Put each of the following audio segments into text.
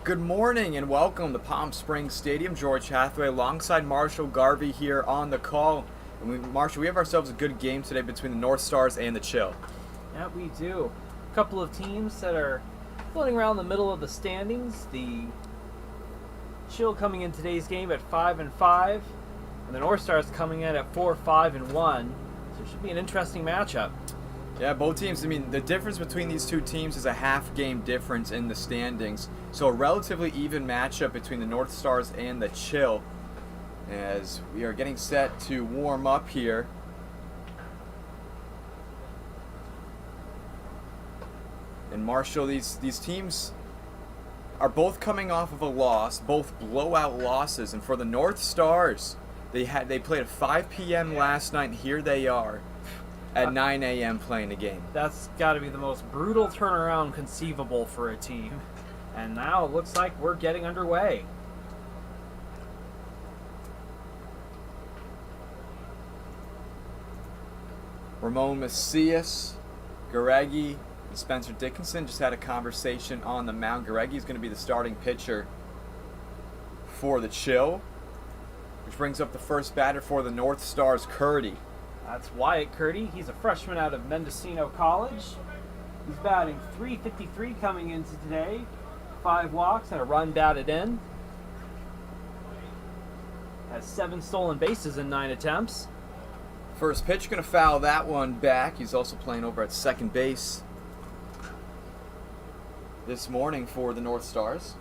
Good morning and welcome to Palm Springs Stadium. George Hathaway alongside Marshall Garvey here on the call. And Marshall, we have ourselves a good game today between the North Stars and the Chill. Yeah, we do. A couple of teams that are floating around the middle of the standings. The Chill coming in today's game at 5-5, and the North Stars coming in at 4-5-1. So it should be an interesting matchup. Yeah, both teams, the difference between these two teams is a half game difference in the standings. So a relatively even matchup between the North Stars and the Chill as we are getting set to warm up here. And Marshall, these teams are both coming off of a loss, both blowout losses. And for the North Stars, they played at 5 p.m. last night, and here they are at 9 a.m. playing a game. That's got to be the most brutal turnaround conceivable for a team. And now it looks like we're getting underway. Ramon Macias, Garegi, and Spencer Dickinson just had a conversation on the mound. Garegi is going to be the starting pitcher for the Chill, which brings up the first batter for the North Stars, Curdy. That's Wyatt Curdy. He's a freshman out of Mendocino College. He's batting .353 coming into today. 5 walks and a run batted in. Has 7 stolen bases in 9 attempts. First pitch, going to foul that one back. He's also playing over at second base this morning for the North Stars.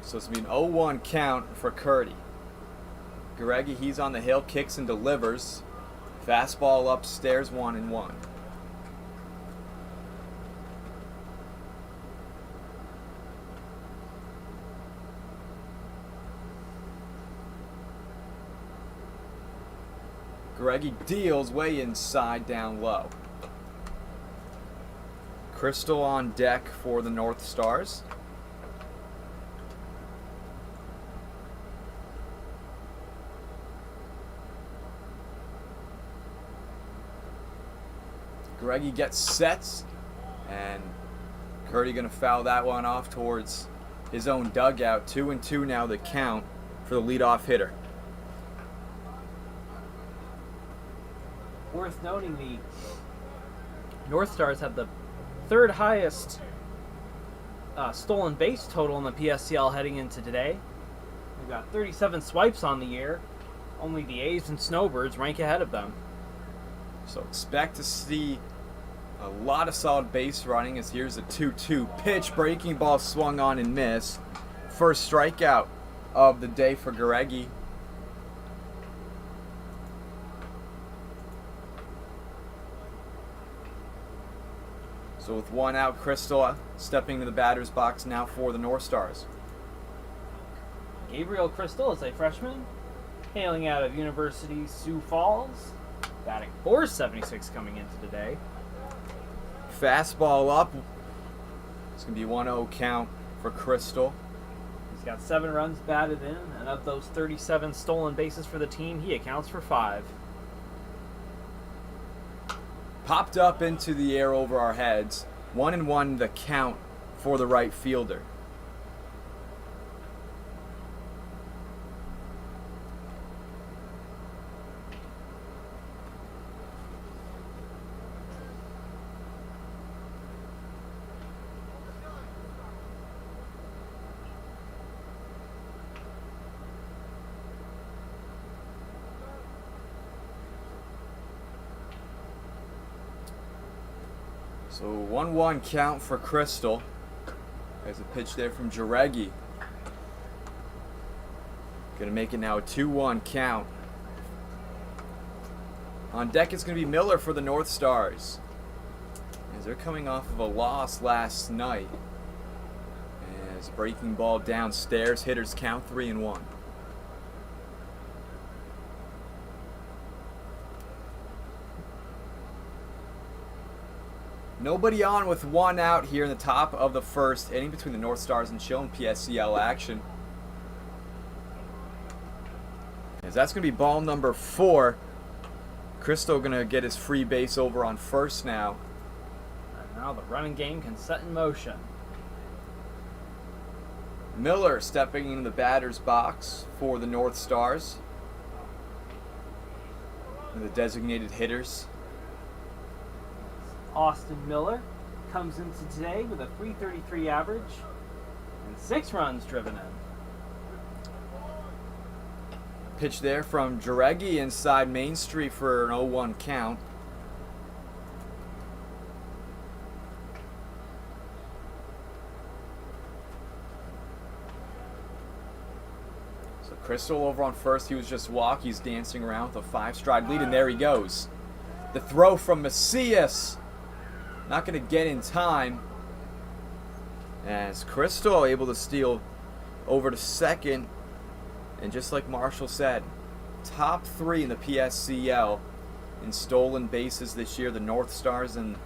So it's going to be an 0-1 count for Curdy. Garegi, he's on the hill, kicks and delivers. Fastball upstairs, 1-1. Garegi deals way inside, down low. Crystal on deck for the North Stars. Garegi gets set, and Curdy going to foul that one off towards his own dugout. 2-2 now the count for the leadoff hitter. Worth noting, the North Stars have the third highest stolen base total in the PSCL heading into today. They've got 37 swipes on the year. Only the A's and Snowbirds rank ahead of them. So expect to see a lot of solid base running as here's a 2-2 pitch. Breaking ball swung on and missed. First strikeout of the day for Garegi. So with one out, Crystal stepping into the batter's box now for the North Stars. Gabriel Crystal is a freshman, hailing out of University Sioux Falls, batting .476 coming into today. Fastball up. It's going to be 1-0 count for Crystal. He's got 7 runs batted in, and of those 37 stolen bases for the team, he accounts for 5. Popped up into the air over our heads. 1-1 the count for the right fielder. So 1-1 count for Crystal. There's a pitch there from Garegi. Gonna make it now a 2-1 count. On deck it's gonna be Miller for the North Stars, as they're coming off of a loss last night. As breaking ball downstairs, hitters count 3-1. Nobody on with 1 out here in the top of the first inning between the North Stars and Chill in PSCL action. As that's going to be ball number 4. Crystal going to get his free base over on first now. Now the running game can set in motion. Miller stepping into the batter's box for the NorthStars. The designated hitters. Austin Miller comes into today with a .333 average and 6 runs driven in. Pitch there from Jareggi inside Main Street for an 0-1 count. So Crystal over on first. He was just walk. He's dancing around with a 5-stride lead, and there he goes. The throw from Macias. Not going to get in time. As Crystal able to steal over to second. And just like Marshall said, top 3 in the PSCL in stolen bases this year, the NorthStars, and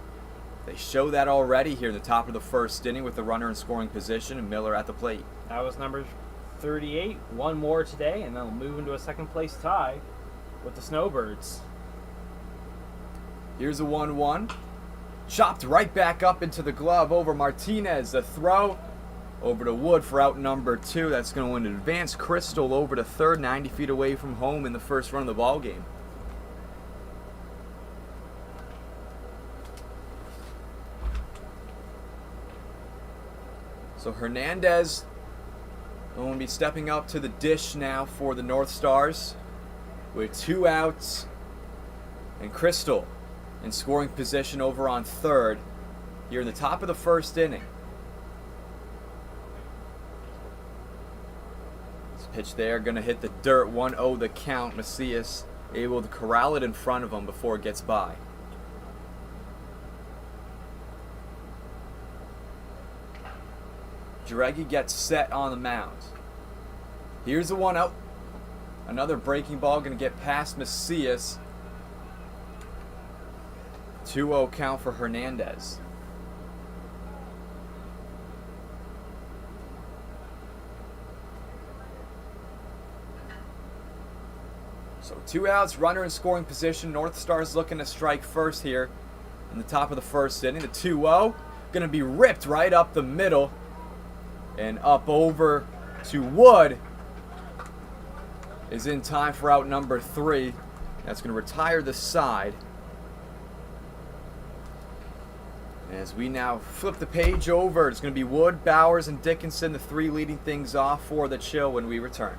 they show that already here in the top of the first inning with the runner in scoring position and Miller at the plate. That was number 38. One more today, and then we'll move into a second place tie with the Snowbirds. Here's a 1-1. Chopped right back up into the glove over Martinez. The throw over to Wood for out number 2. That's going to advance Crystal over to third, 90 feet away from home in the first run of the ball game. So Hernandez going to be stepping up to the dish now for the NorthStars with 2 outs, and Crystal in scoring position over on third here in the top of the first inning. Pitch there, going to hit the dirt, 1-0 the count. Macias able to corral it in front of him before it gets by. Jareggi gets set on the mound. Here's the 1-0. Another breaking ball going to get past Macias. 2-0 count for Hernandez. So 2 outs, runner in scoring position. NorthStars looking to strike first here in the top of the first inning. The 2-0 going to be ripped right up the middle and up over to Wood. Is in time for out number 3. That's going to retire the side. As we now flip the page over, it's going to be Wood, Bowers, and Dickinson, the 3 leading things off for the Chill when we return.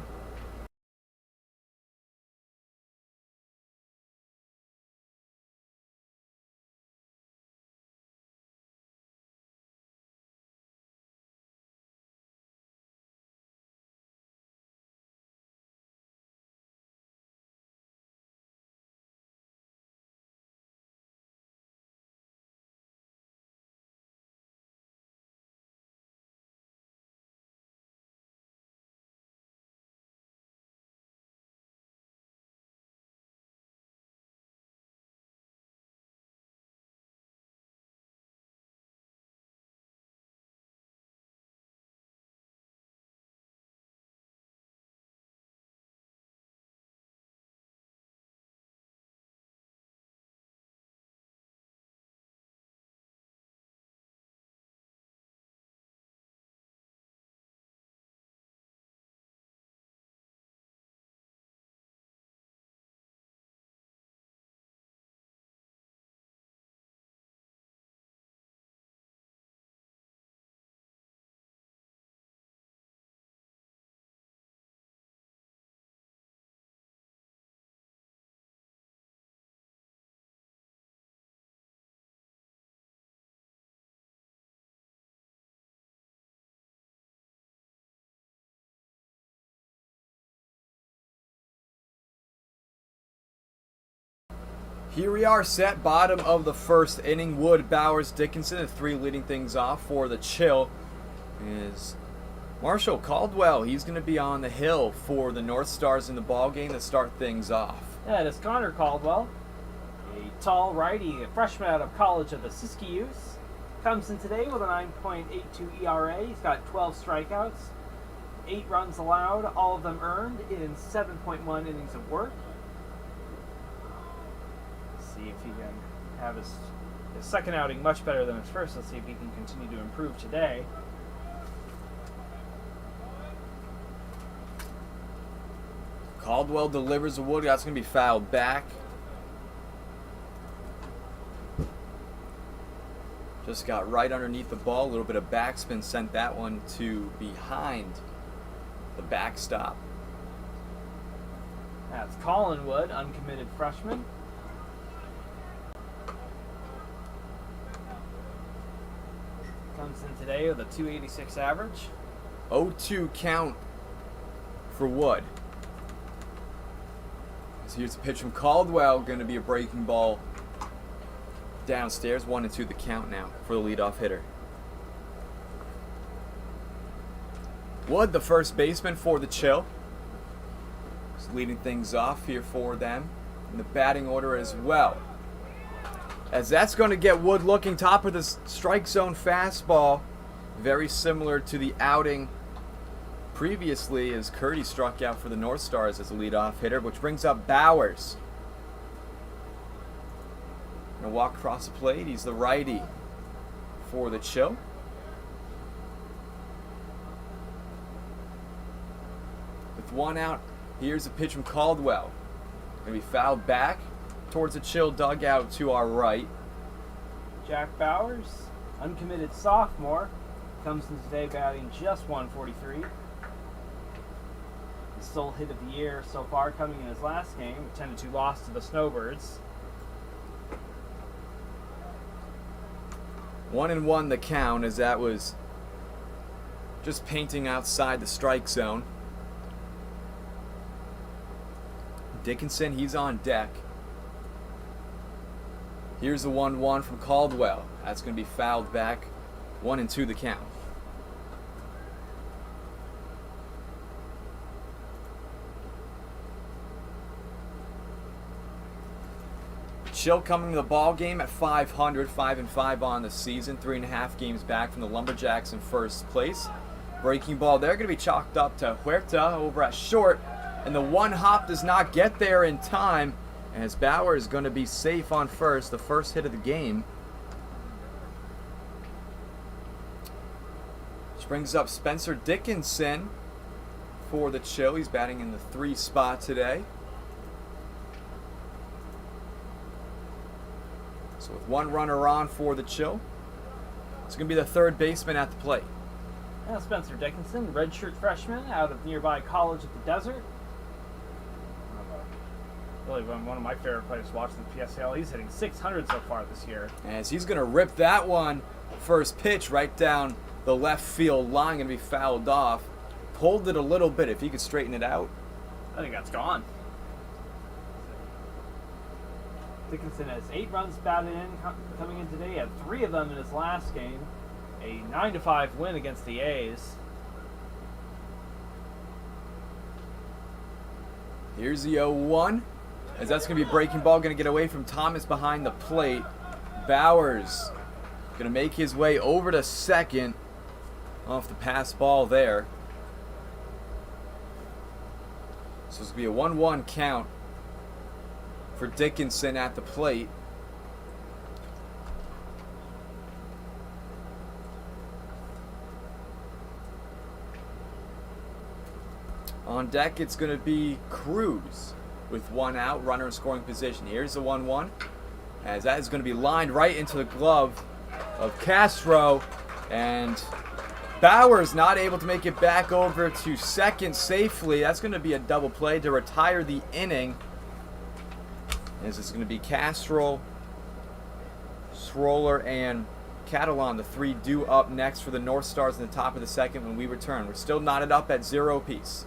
Here we are, set bottom of the first inning. Wood, Bowers, Dickinson, the 3 leading things off for the Chill is Marshall Caldwell. He's going to be on the hill for the NorthStars in the ball game to start things off. Yeah, it is Connor Caldwell, a tall righty, a freshman out of college of the Siskiyous. Comes in today with a 9.82 ERA. He's got 12 strikeouts, 8 runs allowed, all of them earned in 7.1 innings of work. See if he can have his his second outing much better than his first. Let's see if he can continue to improve today. Caldwell delivers a wood. That's going to be fouled back. Just got right underneath the ball. A little bit of backspin sent that one to behind the backstop. That's Colin Wood, uncommitted freshman. Comes in today with a .286 average. 0-2 count for Wood. So here's a pitch from Caldwell. Going to be a breaking ball downstairs. 1-2 the count now for the leadoff hitter. Wood, the first baseman for the Chill. Just leading things off here for them in the batting order as well. As that's going to get Wood looking, top of the strike zone fastball. Very similar to the outing previously as Curdy struck out for the NorthStars as a leadoff hitter, which brings up Bowers. Gonna walk across the plate. He's the righty for the Chill. With one out, here's a pitch from Caldwell. Gonna be fouled back towards the Chill dugout to our right. Jack Bowers, uncommitted sophomore, comes in today batting just .143. His sole hit of the year so far coming in his last game, a 10-2 loss to the Snowbirds. 1-1 the count, as that was just painting outside the strike zone. Dickinson, he's on deck. Here's the 1-1 from Caldwell. That's going to be fouled back. 1-2 the count. Chill coming to the ball game at 500, 5-5 on the season, 3.5 games back from the Lumberjacks in first place. Breaking ball there, going to be chalked up to Huerta over at short, and the one hop does not get there in time, as Bauer is going to be safe on first, the first hit of the game. Which brings up Spencer Dickinson for the Chill. He's batting in the 3 spot today. So with one runner on for the Chill, it's going to be the third baseman at the plate. Now Spencer Dickinson, redshirt freshman out of nearby College at the Desert. Really one of my favorite players to watch in the PSCL. He's hitting .600 so far this year. As he's going to rip that one, first pitch right down the left field line, going to be fouled off. Pulled it a little bit. If he could straighten it out. I think that's gone. Dickinson has 8 runs batted in coming in today. He had 3 of them in his last game. A 9-5 win against the A's. Here's the 0-1. As that's going to be a breaking ball, going to get away from Thomas behind the plate. Bowers going to make his way over to second off the pass ball there. So it's going to be a 1-1 count for Dickinson at the plate. On deck, it's going to be Cruz with 1 out, runner in scoring position. Here's the 1-1, as that is going to be lined right into the glove of Castro, and Bowers not able to make it back over to second safely. That's going to be a double play to retire the inning, as it's going to be Castro, Sroller, and Catalan, the 3 due up next for the NorthStars in the top of the second when we return. We're still knotted up at 0 apiece.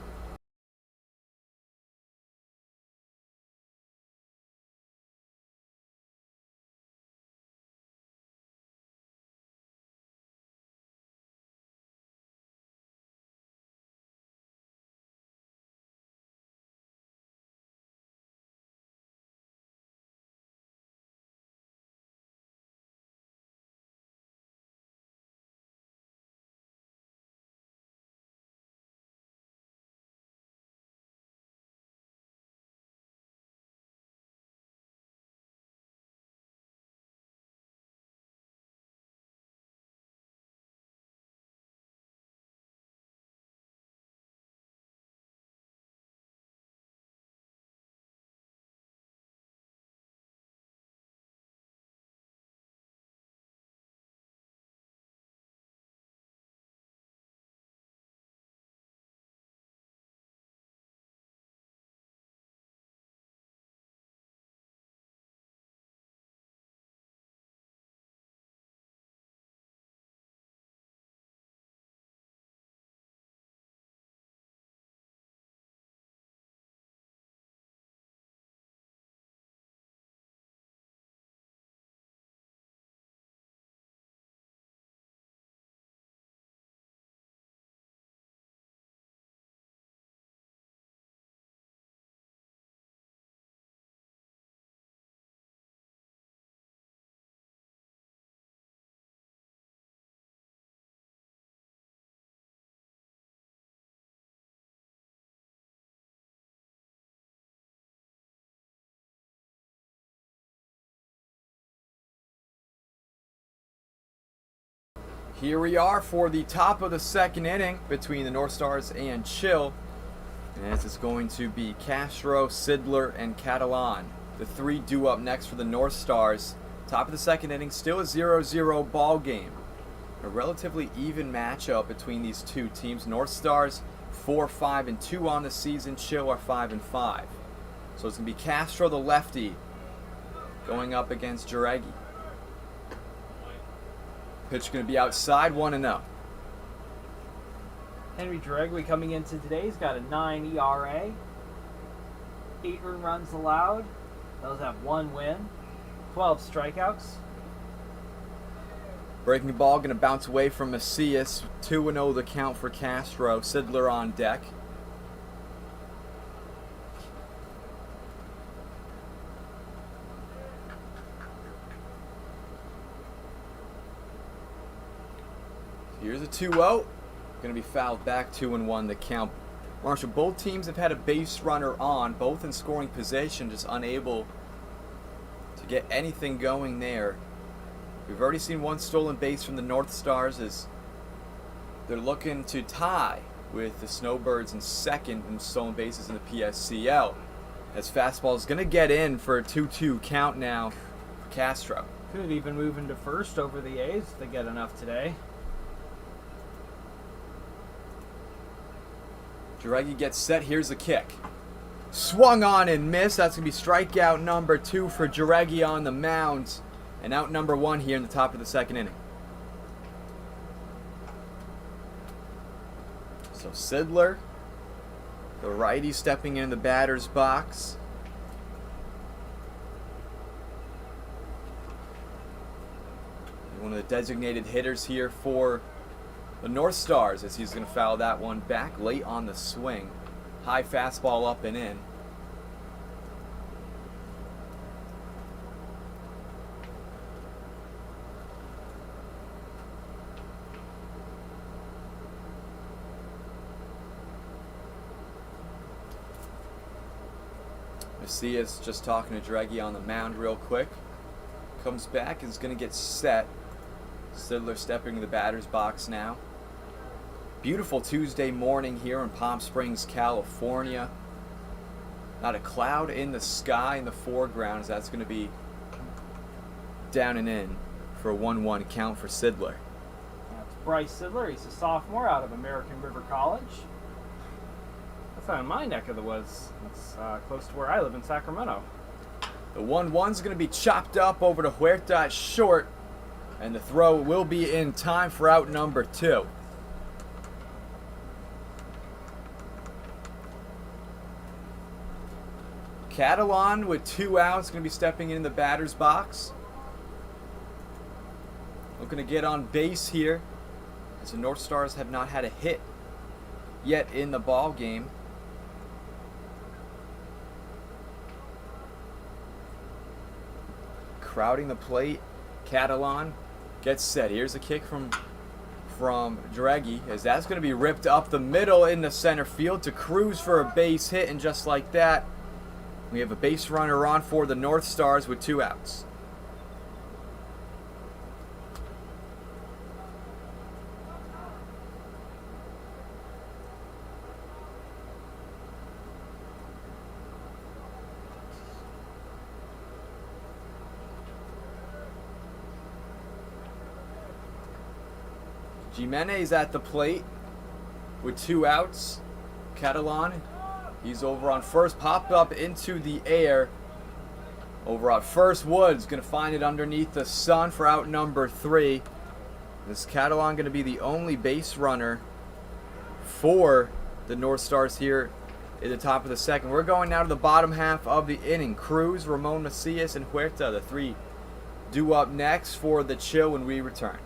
Here we are for the top of the second inning between the NorthStars and Chill. And this is going to be Castro, Sidler, and Catalan. The three due up next for the NorthStars. Top of the second inning, still a 0-0 ball game. A relatively even matchup between these two teams. NorthStars 4-5-2 on the season. Chill are 5-5. So it's going to be Castro, the lefty, going up against Jareggi. Pitch going to be outside, 1-0. Henry Jaregui coming into today, he's got a 9 ERA, 8 earned runs allowed. Those have 1 win, 12 strikeouts. Breaking the ball, going to bounce away from Macias. 2-0 the count for Castro. Sidler on deck. Here's a 2-0. Going to be fouled back, 2-1 the count. Marshall, both teams have had a base runner on, both in scoring position, just unable to get anything going there. We've already seen one stolen base from the NorthStars as they're looking to tie with the Snowbirds in second in stolen bases in the PSCL. As fastball is going to get in for a 2-2 count now for Castro. Could even move into first over the A's if they get enough today. Jareggi gets set. Here's the kick. Swung on and missed. That's going to be strikeout number 2 for Jareggi on the mound. And out number 1 here in the top of the second inning. So Sidler, the righty, stepping in the batter's box. One of the designated hitters here for the NorthStars, as he's going to foul that one back late on the swing. High fastball up and in. Macias just talking to Jareggi on the mound real quick. Comes back, is going to get set. Sidler stepping in the batter's box now. Beautiful Tuesday morning here in Palm Springs, California. Not a cloud in the sky in the foreground, as that's going to be down and in for a 1-1 count for Sidler. That's Bryce Sidler. He's a sophomore out of American River College. That's not in my neck of the woods. That's close to where I live in Sacramento. The 1-1's going to be chopped up over to Huerta at short, and the throw will be in time for out number 2. Catalan with 2 outs, going to be stepping in the batter's box. Looking to get on base here, as the NorthStars have not had a hit yet in the ball game. Crowding the plate, Catalan gets set. Here's a kick from Jareggi, as that's going to be ripped up the middle in the center field to Cruz for a base hit, and just like that, we have a base runner on for the NorthStars with 2 outs. Jimenez at the plate with 2 outs. Catalan, he's over on first, popped up into the air. Over on first, Woods going to find it underneath the sun for out number 3. This Catalan going to be the only base runner for the NorthStars here at the top of the second. We're going now to the bottom half of the inning. Cruz, Ramon Macias, and Huerta, the 3 due up next for the Chill when we return.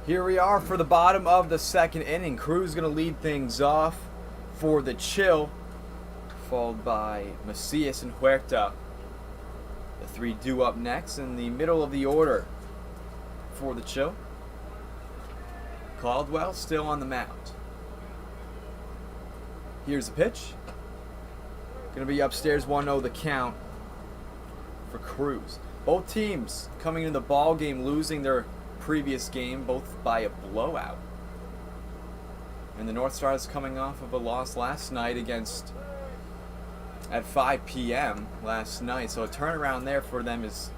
Here we are for the bottom of the second inning. Cruz going to lead things off for the Chill, followed by Macias and Huerta. The three due up next in the middle of the order for the Chill. Caldwell still on the mound. Here's the pitch. Going to be upstairs 1-0 the count for Cruz. Both teams coming into the ball game losing their previous game, both by a blowout. And the NorthStars coming off of a loss last night at 5 p.m. last night. So a turnaround there for them is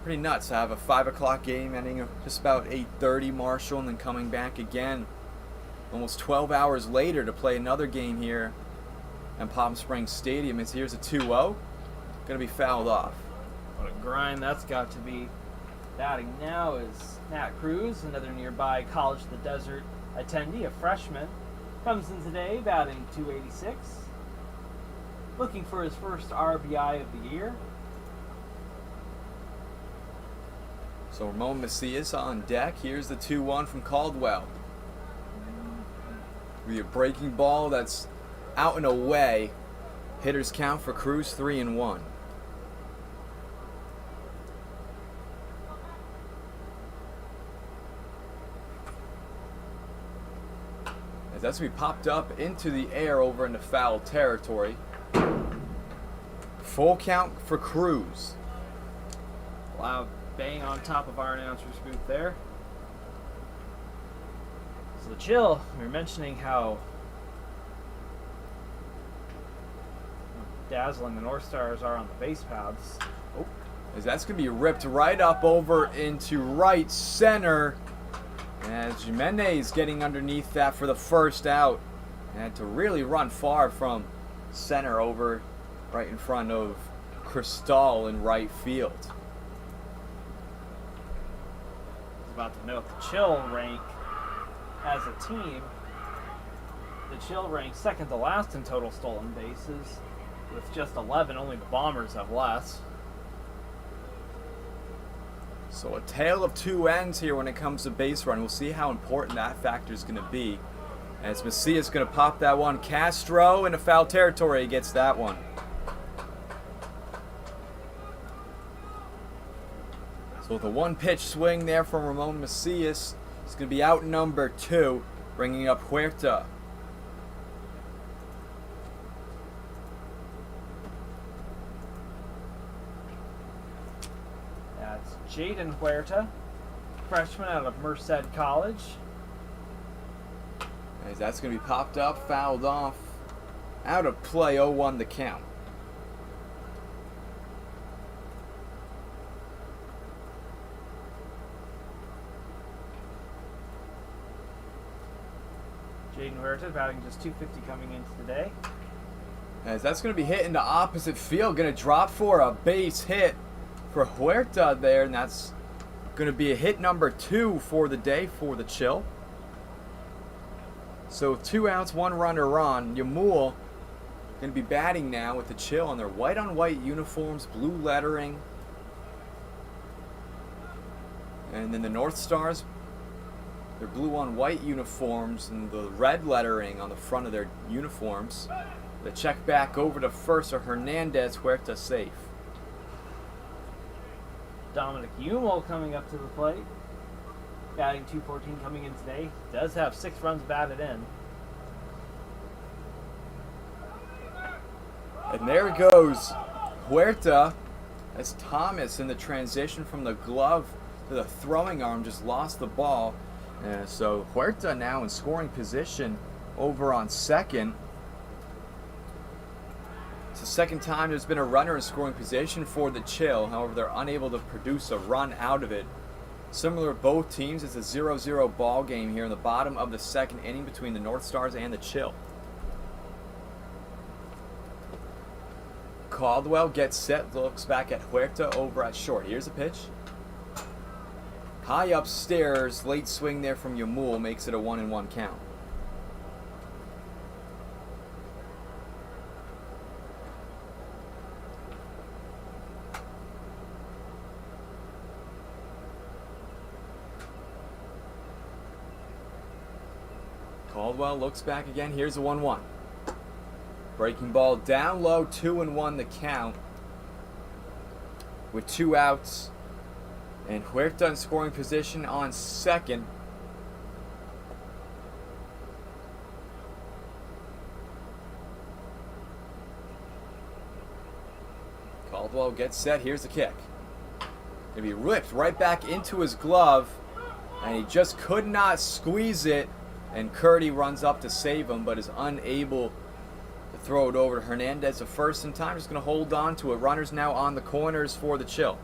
pretty nuts. To have a 5 o'clock game ending just about 8:30 Marshall, and then coming back again almost 12 hours later to play another game here at Palm Springs Stadium. Here's a 2-0. Going to be fouled off. What a grind that's got to be. Batting now is Nat Cruz, another nearby College of the Desert attendee, a freshman. Comes in today batting .286. Looking for his first RBI of the year. So Ramon Macias on deck. Here's the 2-1 from Caldwell. With a breaking ball that's out and away. Hitters count for Cruz 3-1. As that's going to be popped up into the air over into foul territory. Full count for Cruz. Loud bang on top of our announcer's booth there. So the Chill, we were mentioning how dazzling the NorthStars are on the base paths. Oh, as that's going to be ripped right up over into right center. As Jimenez getting underneath that for the first out. And to really run far from center over right in front of Cristal in right field. I was about to note the Chill rank as a team. The Chill rank second to last in total stolen bases with just 11. Only the Bombers have less. So a tale of two ends here when it comes to base run. We'll see how important that factor is going to be. As Macias is going to pop that one. Castro into foul territory gets that one. So with a one-pitch swing there from Ramon Macias, it's going to be out number 2, bringing up Huerta. That's Jaden Huerta, freshman out of Merced College. As that's going to be popped up, fouled off, out of play, 0-1 the count. Jaden Huerta batting just .250 coming into today. As that's going to be hit into opposite field, going to drop for a base hit for Huerta there, and that's going to be a hit number 2 for the day for the Chill. So 2 outs, 1 runner on. Yamul going to be batting now with the Chill on their white on white uniforms, blue lettering. And then the NorthStars, their blue on white uniforms and the red lettering on the front of their uniforms. The check back over to first, or Hernandez. Huerta safe. Dominic Yumel coming up to the plate. Batting .214 coming in today. Does have 6 runs batted in. And there it goes. Huerta, as Thomas in the transition from the glove to the throwing arm just lost the ball. So Huerta now in scoring position over on second. It's the second time there's been a runner in scoring position for the Chill. However, they're unable to produce a run out of it. Similar to both teams, it's a 0-0 ball game here in the bottom of the second inning between the NorthStars and the Chill. Caldwell gets set, looks back at Huerta over at short. Here's a pitch. High upstairs, late swing there from Yamul makes it a 1-1 count. Caldwell looks back again. Here's a 1-1. Breaking ball down low, 2-1 the count. With 2 outs. And Huerta in scoring position on second. Caldwell gets set. Here's the kick. Gonna be ripped right back into his glove. And he just could not squeeze it. And Curdy runs up to save him, but is unable to throw it over to Hernandez the first in time. Just going to hold on to it. Runners now on the corners for the Chill.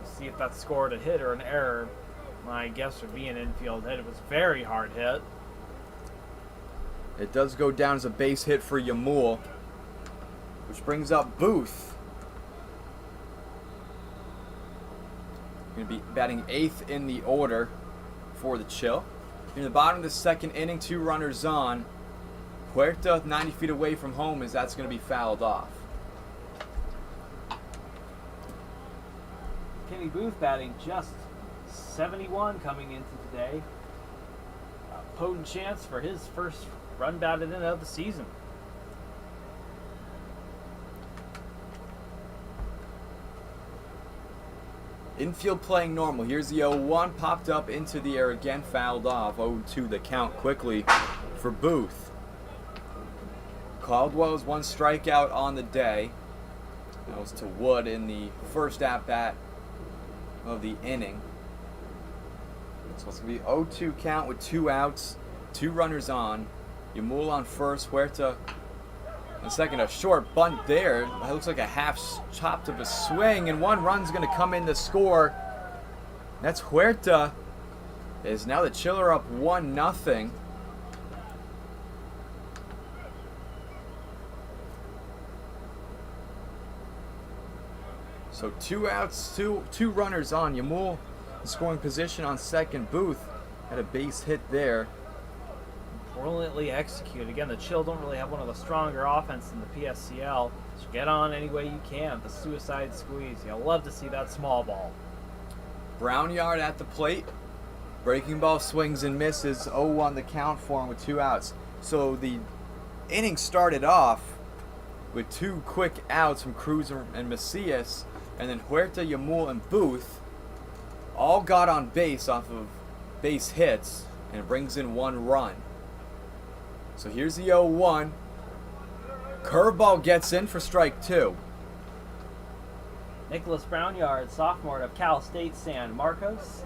See if that scored a hit or an error. My guess would be an infield hit. It was a very hard hit. It does go down as a base hit for Yamul, which brings up Booth. Going to be batting 8th in the order for the Chill. In the bottom of the second inning, 2 runners on. Huerta 90 feet away from home as that's going to be fouled off. Kenny Booth batting just 71 coming into today. A potent chance for his first run batted in of the season. Infield playing normal. Here's the 0-1, popped up into the air again, fouled off. 0-2 the count quickly for Booth. Caldwell's 1 strikeout on the day. That was to Wood in the first at-bat of the inning. So it's going to be 0-2 count with 2 outs, 2 runners on. Yamul on first, Huerta on second. A short bunt there. It looks like a half chopped of a swing, and 1 run's going to come in to score. That's Huerta. Is now the Chiller up 1-0. So 2 outs, two runners on. Yamul in scoring position on second. Booth had a base hit there. Brilliantly executed. Again, the Chill don't really have one of the stronger offenses in the PSCL. So get on any way you can. The suicide squeeze. You'll love to see that small ball. Brownyard at the plate. Breaking ball swings and misses. 0-1 the count for him with 2 outs. So the inning started off with 2 quick outs from Cruz and Macias. And then Huerta, Yamul, and Booth all got on base off of base hits. And it brings in 1 run. So here's the 0-1. Curveball gets in for strike 2. Nicholas Brownyard, sophomore of Cal State San Marcos,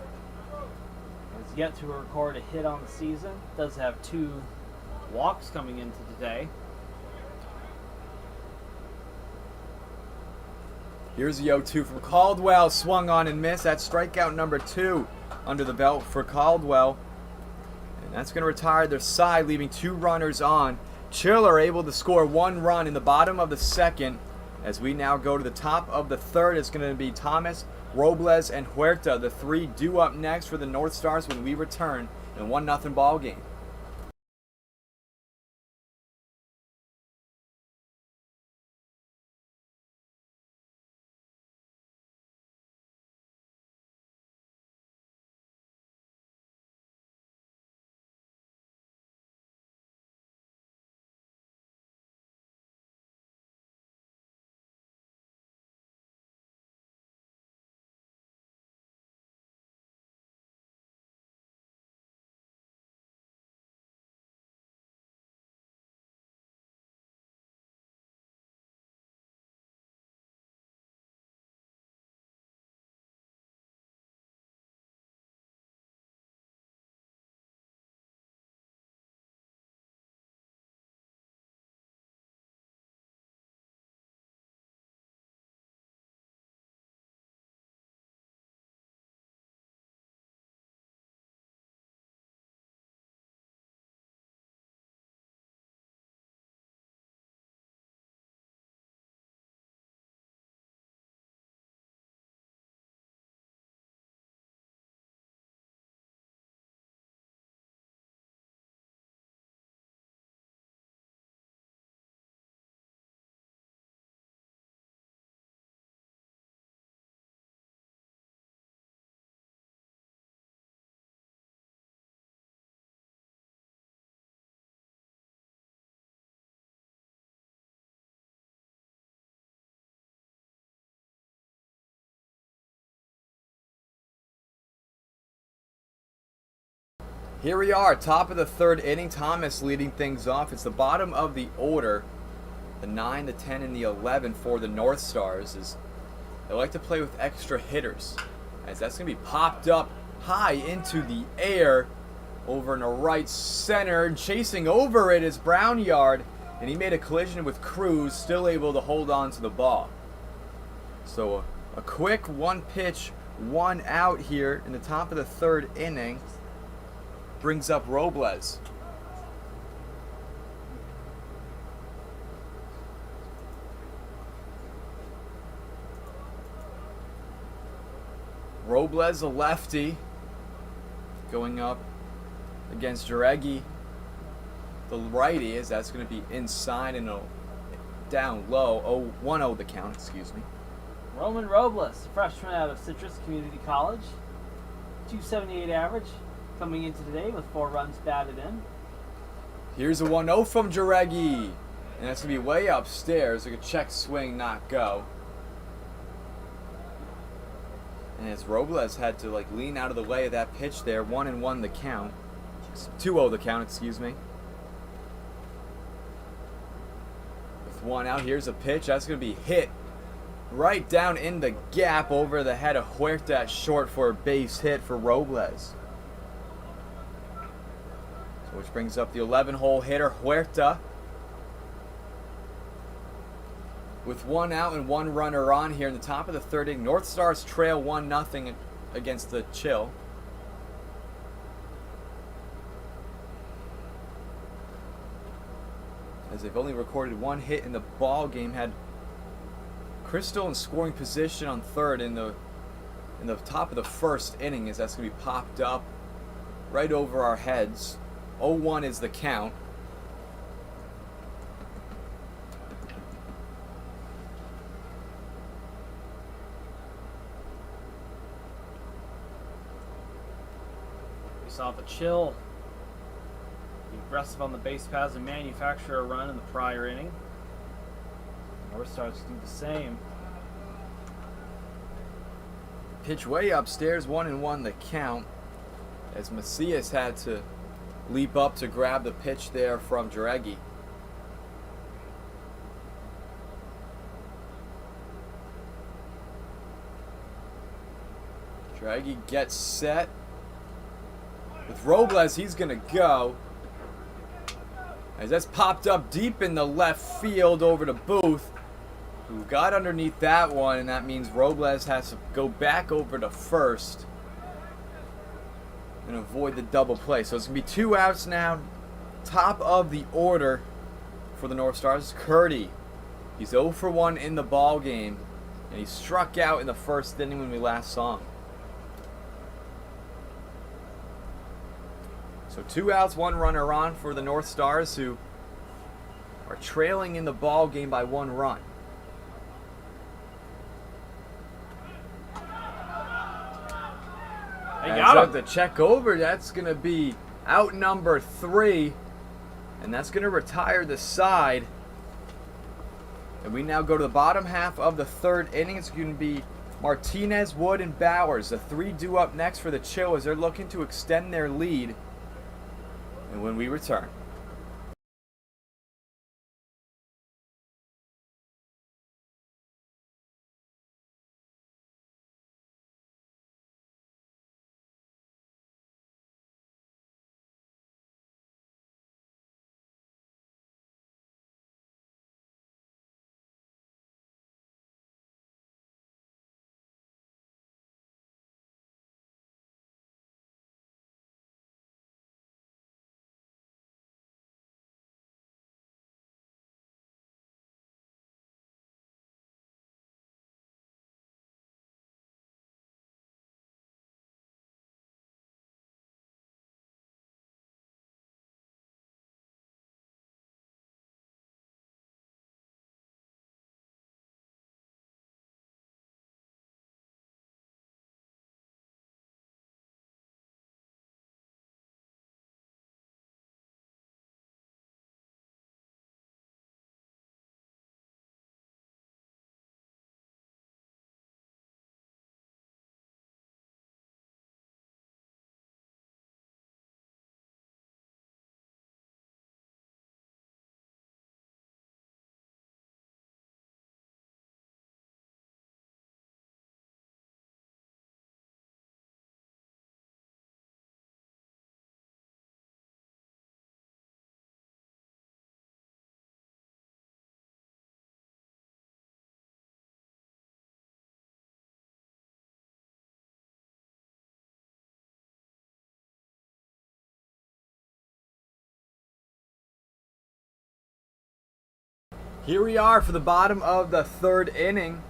has yet to record a hit on the season. Does have 2 walks coming into today. Here's the 0-2 from Caldwell. Swung on and missed. That's strikeout number 2 under the belt for Caldwell. And that's going to retire their side, leaving 2 runners on. Chiller able to score 1 run in the bottom of the second. As we now go to the top of the third, it's going to be Thomas, Robles, and Huerta. The 3 due up next for the NorthStars when we return in a 1-0 ball game. Here we are, top of the third inning. Thomas leading things off. It's the bottom of the order. The 9, the 10, and the 11 for the NorthStars. Is they like to play with extra hitters, as that's going to be popped up high into the air over in the right center. Chasing over it is Brownyard, and he made a collision with Cruz, still able to hold on to the ball. So a quick one pitch, one out here in the top of the third inning brings up Robles. Robles, a lefty, going up against Jareggi, the righty, as that's going to be inside and down low. 1-0 the count, excuse me. Roman Robles, freshman out of Citrus Community College. 278 average, coming into today with 4 runs batted in. Here's a 1-0 from Jareggi, and that's going to be way upstairs. Like a check swing, not go. And as Robles had to lean out of the way of that pitch there, 1-1 the count. 2-0 the count, excuse me. With one out, here's a pitch. That's going to be hit right down in the gap over the head of Huerta at short for a base hit for Robles. So which brings up the 11-hole hitter, Huerta. With one out and one runner on here in the top of the third inning, NorthStars trail 1-0 against the Chill. As they've only recorded one hit in the ball game, had Crystal in scoring position on third in the top of the first inning, as that's going to be popped up right over our heads. 0-1 is the count. We saw the Chill be aggressive on the base paths and manufacture a run in the prior inning. NorthStars do the same. Pitch way upstairs, 1-1 the count, as Macias had to leap up to grab the pitch there from Jareggi. Jareggi gets set. With Robles, he's going to go. As that's popped up deep in the left field over to Booth, who got underneath that one, and that means Robles has to go back over to first and avoid the double play. So it's going to be 2 outs now. Top of the order for the NorthStars, Curdy. He's 0 for 1 in the ball game, and he struck out in the first inning when we last saw him. So 2 outs, 1 runner on for the NorthStars, who are trailing in the ball game by 1 run. They got him. The check over, that's going to be out number 3, and that's going to retire the side. And we now go to the bottom half of the third inning. It's going to be Martinez, Wood, and Bowers. The 3 due up next for the Chill as they're looking to extend their lead. And when we return. Here we are for the bottom of the third inning.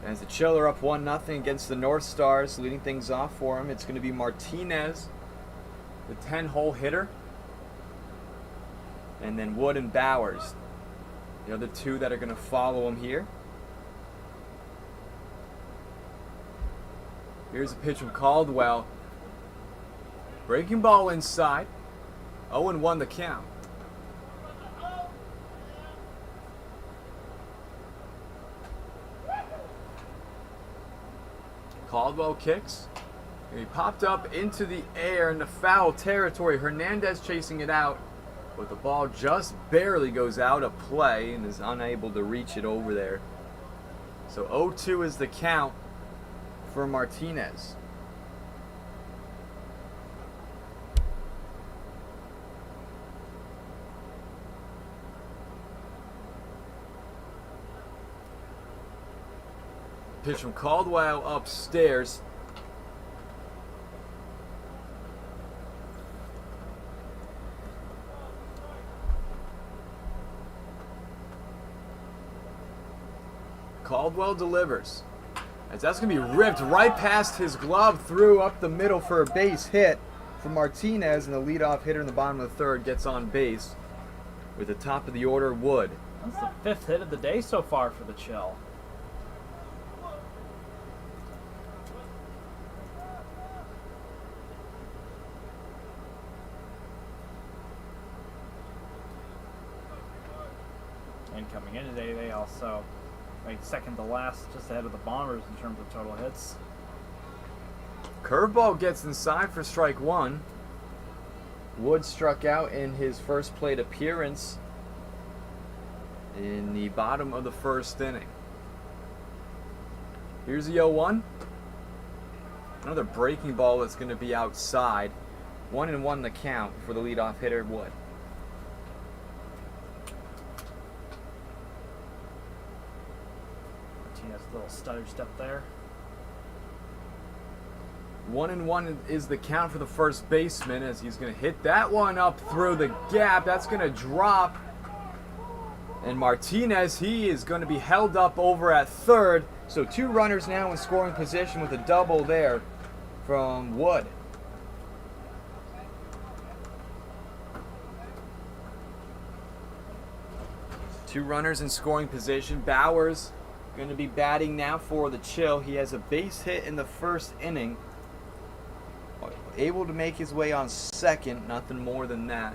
As the Chill are up 1-0 against the NorthStars, leading things off for him. It's going to be Martinez, the 10-hole hitter. And then Wood and Bowers, the other two that are going to follow him here. Here's a pitch from Caldwell. Breaking ball inside. 0-1 the count. Caldwell kicks. He popped up into the air in the foul territory. Hernandez chasing it out, but the ball just barely goes out of play and is unable to reach it over there. So 0-2 is the count for Martinez. Pitch from Caldwell upstairs. Caldwell delivers. As that's going to be ripped right past his glove, through up the middle for a base hit from Martinez, and the leadoff hitter in the bottom of the third gets on base with the top of the order, Wood. That's the fifth hit of the day so far for the Chill. And coming in today, they also ranked second to last, just ahead of the Bombers in terms of total hits. Curveball gets inside for strike one. Wood struck out in his first plate appearance in the bottom of the first inning. Here's the 0-1. Another breaking ball that's going to be outside. 1-1 the count for the leadoff hitter, Wood. A little stutter step there. 1-1 is the count for the first baseman, as he's going to hit that one up through the gap. That's going to drop. And Martinez, he is going to be held up over at third. So two runners now in scoring position with a double there from Wood. Two runners in scoring position. Bowers going to be batting now for the Chill. He has a base hit in the first inning. Able to make his way on second, nothing more than that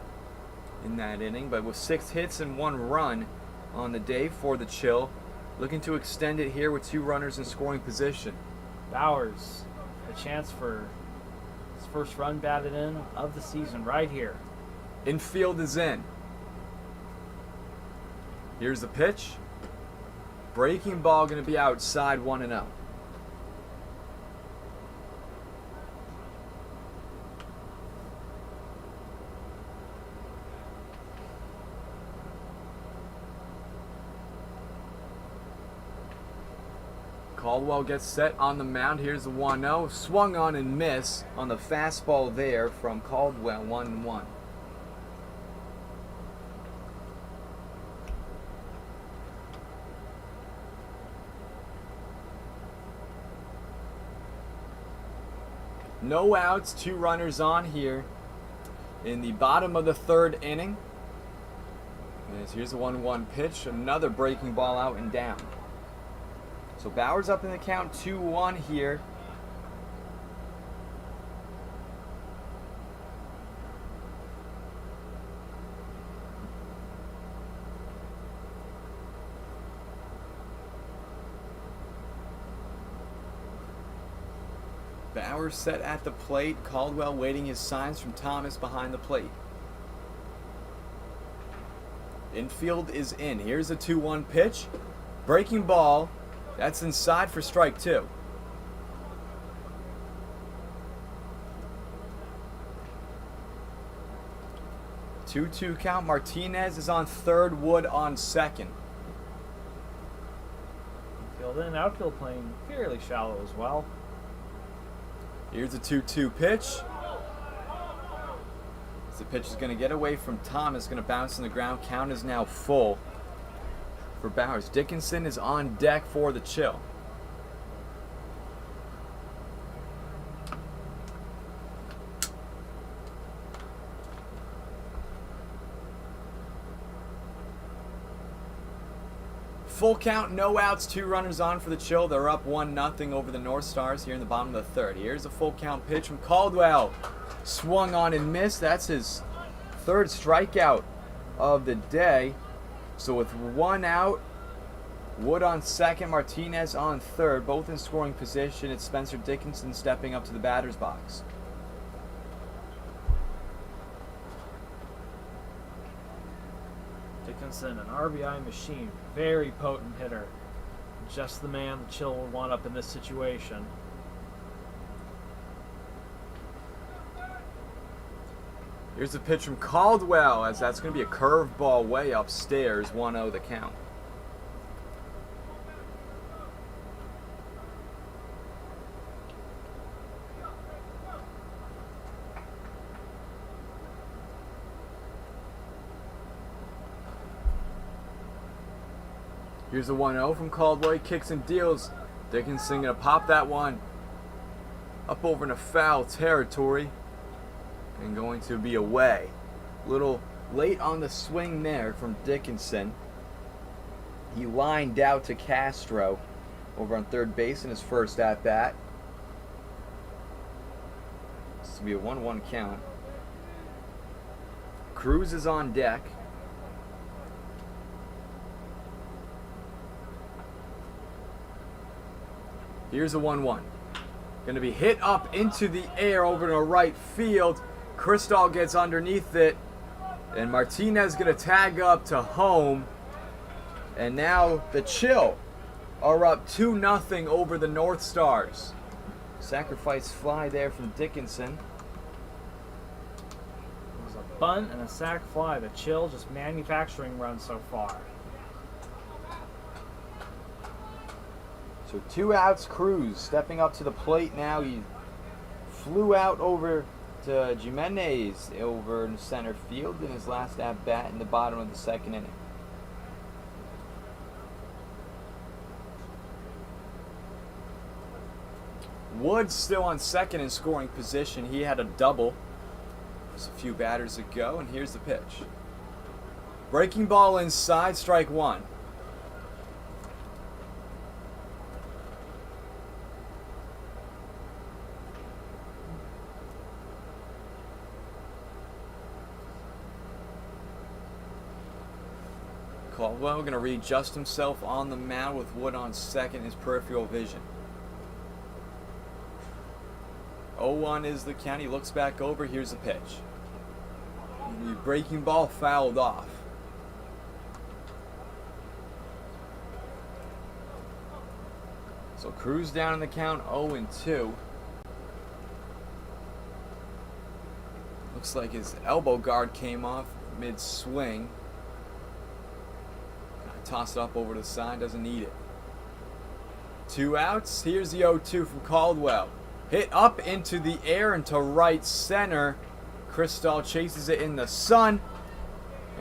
in that inning. But with 6 hits and 1 run on the day for the Chill, looking to extend it here with two runners in scoring position. Bowers, a chance for his first run batted in of the season right here. Infield is in. Here's the pitch. Breaking ball going to be outside, 1-0. Caldwell gets set on the mound. Here's the 1-0. Swung on and miss on the fastball there from Caldwell, 1-1. No outs, 2 runners on here in the bottom of the third inning. As here's the 1-1 pitch, another breaking ball out and down. So Bowers up in the count, 2-1 here. Bowers set at the plate. Caldwell waiting his signs from Thomas behind the plate. Infield is in. Here's a 2-1 pitch. Breaking ball. That's inside for strike 2. Two count. Martinez is on third. Wood on second. Infield in, outfield playing fairly shallow as well. Here's a 2-2 pitch. The pitch is going to get away from Thomas, going to bounce on the ground. Count is now full. for Bowers. Dickinson is on deck for the Chill. Full count, no outs, 2 runners on for the Chill. They're up 1-0 over the NorthStars here in the bottom of the third. Here's a full count pitch from Caldwell. Swung on and missed. That's his 3rd strikeout of the day. So with 1 out, Wood on 2nd, Martinez on 3rd, both in scoring position. It's Spencer Dickinson stepping up to the batter's box. Dickinson, an RBI machine, very potent hitter. Just the man the Chill would want up in this situation. Here's a pitch from Caldwell, as that's going to be a curveball way upstairs. 1-0 the count. Here's a 1-0 from Caldwell. He kicks and deals. Dickinson going to pop that one up over into foul territory and going to be away. Little late on the swing there from Dickinson. He lined out to Castro over on 3rd base in his first at bat. This will be a 1-1 count. Cruz is on deck. Here's a 1-1. Going to be hit up into the air over to right field. Cristall gets underneath it. And Martinez going to tag up to home. And now the Chill are up 2-0 over the NorthStars. Sacrifice fly there from Dickinson. It was a bunt and a sac fly. The Chill just manufacturing runs so far. So 2 outs, Cruz stepping up to the plate now. He flew out over to Jimenez over in center field in his last at-bat in the bottom of the 2nd inning. Wood's still on 2nd in scoring position. He had a double just a few batters ago, and here's the pitch. Breaking ball inside, strike 1. Caldwell going to readjust himself on the mound with Wood on 2nd, his peripheral vision. 0-1 is the count. He looks back over. Here's the pitch. The breaking ball fouled off. So Cruz down in the count, 0-2. Looks like his elbow guard came off mid-swing. Toss it up over to the side, doesn't need it. 2 outs. Here's the 0-2 from Caldwell. Hit up into the air into right center. Cristall chases it in the sun.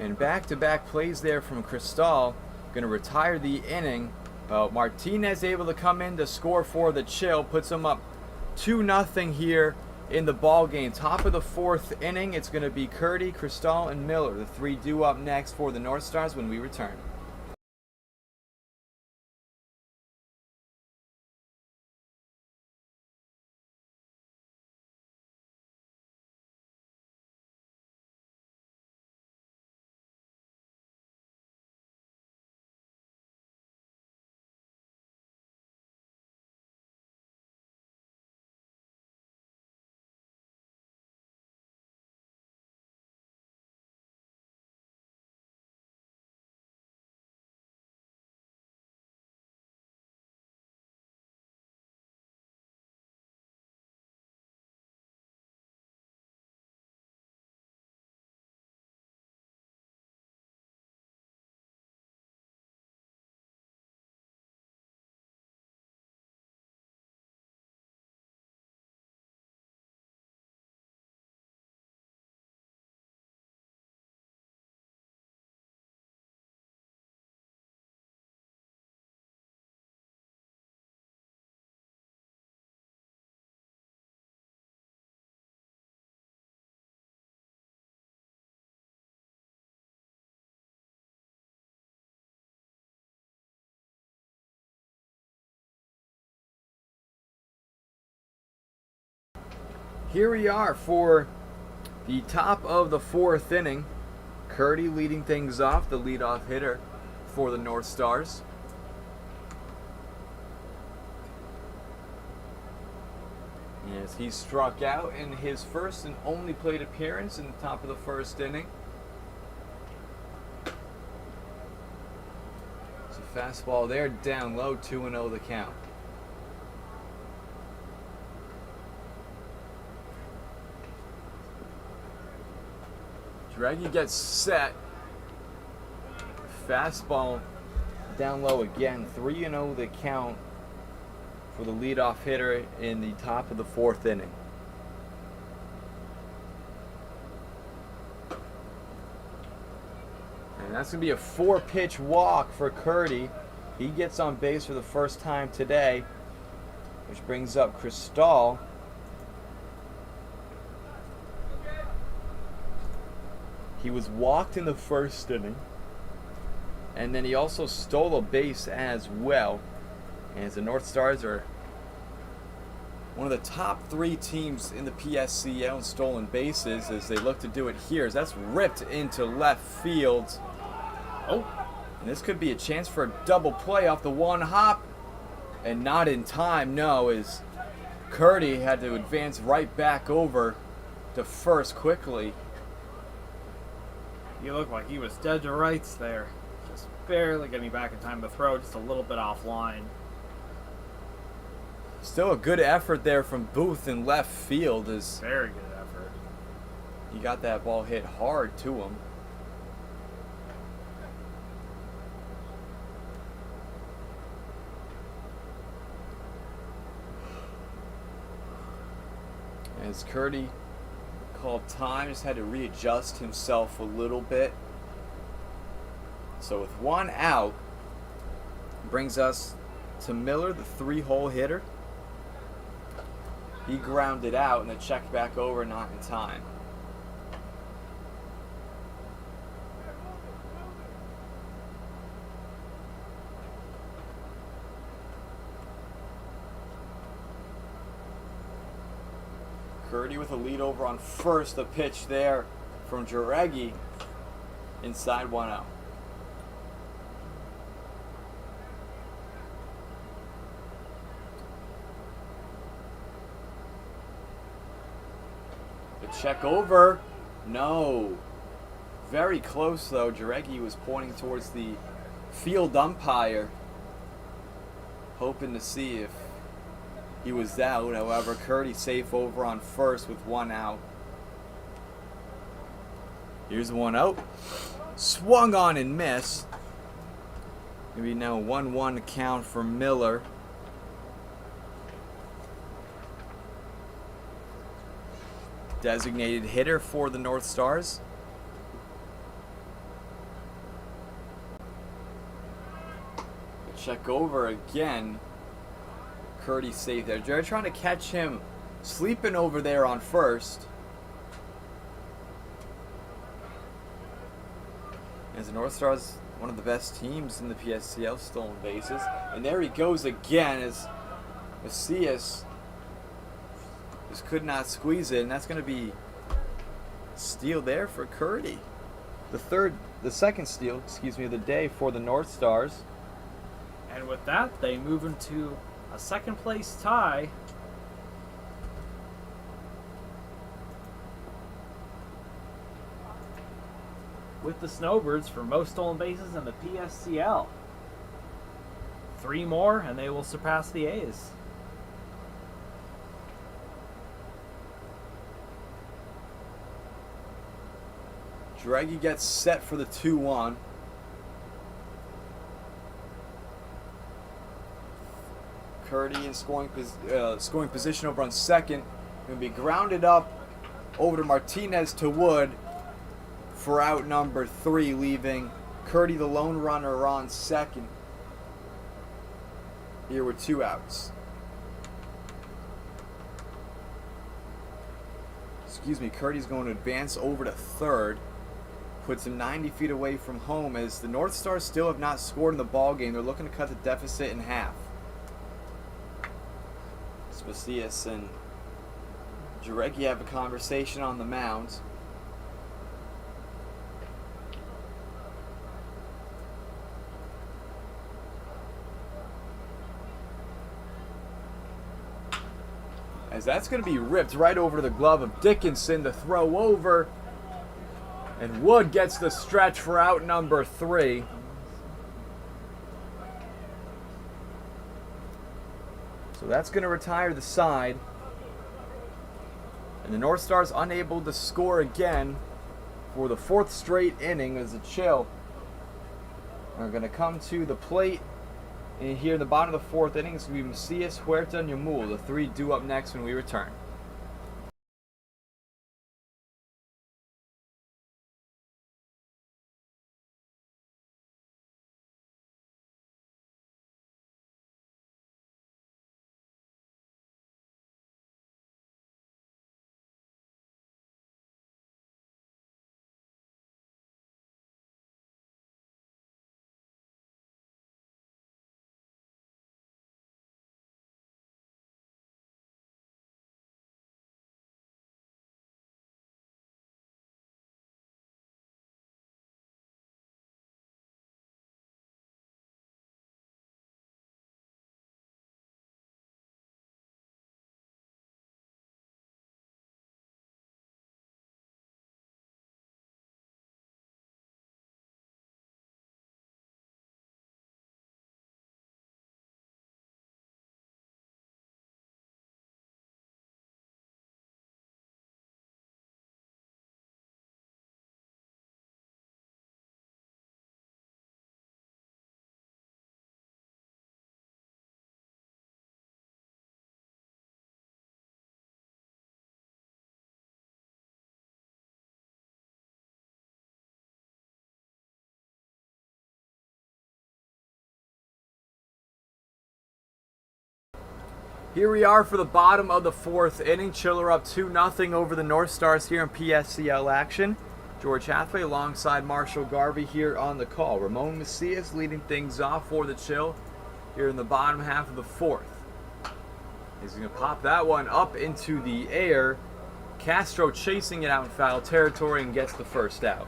And back-to-back plays there from Cristall. Going to retire the inning. Martinez able to come in to score for the Chill. Puts them up 2-0 here in the ball game. Top of the 4th inning. It's going to be Curdy, Cristall, and Miller. The 3 due up next for the NorthStars when we return. here we are for the top of the 4th inning. Curdy leading things off, the leadoff hitter for the NorthStars. Yes, he struck out in his first and only plate appearance in the top of the 1st inning. It's a fastball there, down low, 2-0 the count. Draghi gets set. Fastball down low again, 3-0 the count for the leadoff hitter in the top of the 4th inning. And that's going to be a 4-pitch walk for Curdy. He gets on base for the first time today, which brings up Cristal. He was walked in the 1st inning, and then he also stole a base as well. And the NorthStars are one of the top 3 teams in the PSCL in stolen bases as they look to do it here. As that's ripped into left field. Oh, and this could be a chance for a double play off the one hop. And not in time, no, as Curdy had to advance right back over to first quickly. He looked like he was dead to rights there. Just barely getting back in time to throw, just a little bit offline. Still a good effort there from Booth in left field. As very good effort. He got that ball hit hard to him. As Curdy called time, just had to readjust himself a little bit. So with 1 out, brings us to Miller, the 3-hole hitter. He grounded out and then checked back over, not in time. Curdy with a lead over on first. The pitch there from Jareggi inside 1-0. The check over. No. Very close though. Jareggi was pointing towards the field umpire, hoping to see if he was out. However, Curdy safe over on first with 1 out. Here's 1 out. Swung on and missed. Maybe now 1-1 count for Miller. Designated hitter for the NorthStars. Check over again. Curdy safe there. They're trying to catch him sleeping over there on first. As the NorthStars, one of the best teams in the PSCL stolen bases. And there he goes again as Macias just could not squeeze it. And that's going to be steal there for Curdy. The second steal, of the day for the NorthStars. And with that, they move into a second place tie. With the Snowbirds for most stolen bases in the PSCL. 3 more and they will surpass the A's. Jareggi gets set for the 2-1. Curdy in scoring position over on second. Going to be grounded up over to Martinez to Wood for out number 3, leaving Curdy the lone runner on second. Here with 2 outs. Curdy's going to advance over to third. Puts him 90 feet away from home as the NorthStars still have not scored in the ball game. They're looking to cut the deficit in half. Macias and Jarecki have a conversation on the mound. As that's going to be ripped right over to the glove of Dickinson to throw over. And Wood gets the stretch for out number 3. So that's going to retire the side. And the NorthStars unable to score again for the 4th straight inning as the Chill are going to come to the plate. And here in the bottom of the 4th inning, it's going to be Macias, Huerta, and Yamul. The 3 due up next when we return. Here we are for the bottom of the 4th inning. Chiller up 2-0 over the NorthStars here in PSCL action. George Hathaway alongside Marshall Garvey here on the call. Ramon Macias leading things off for the Chill here in the bottom half of the 4th. He's going to pop that one up into the air. Castro chasing it out in foul territory and gets the first out.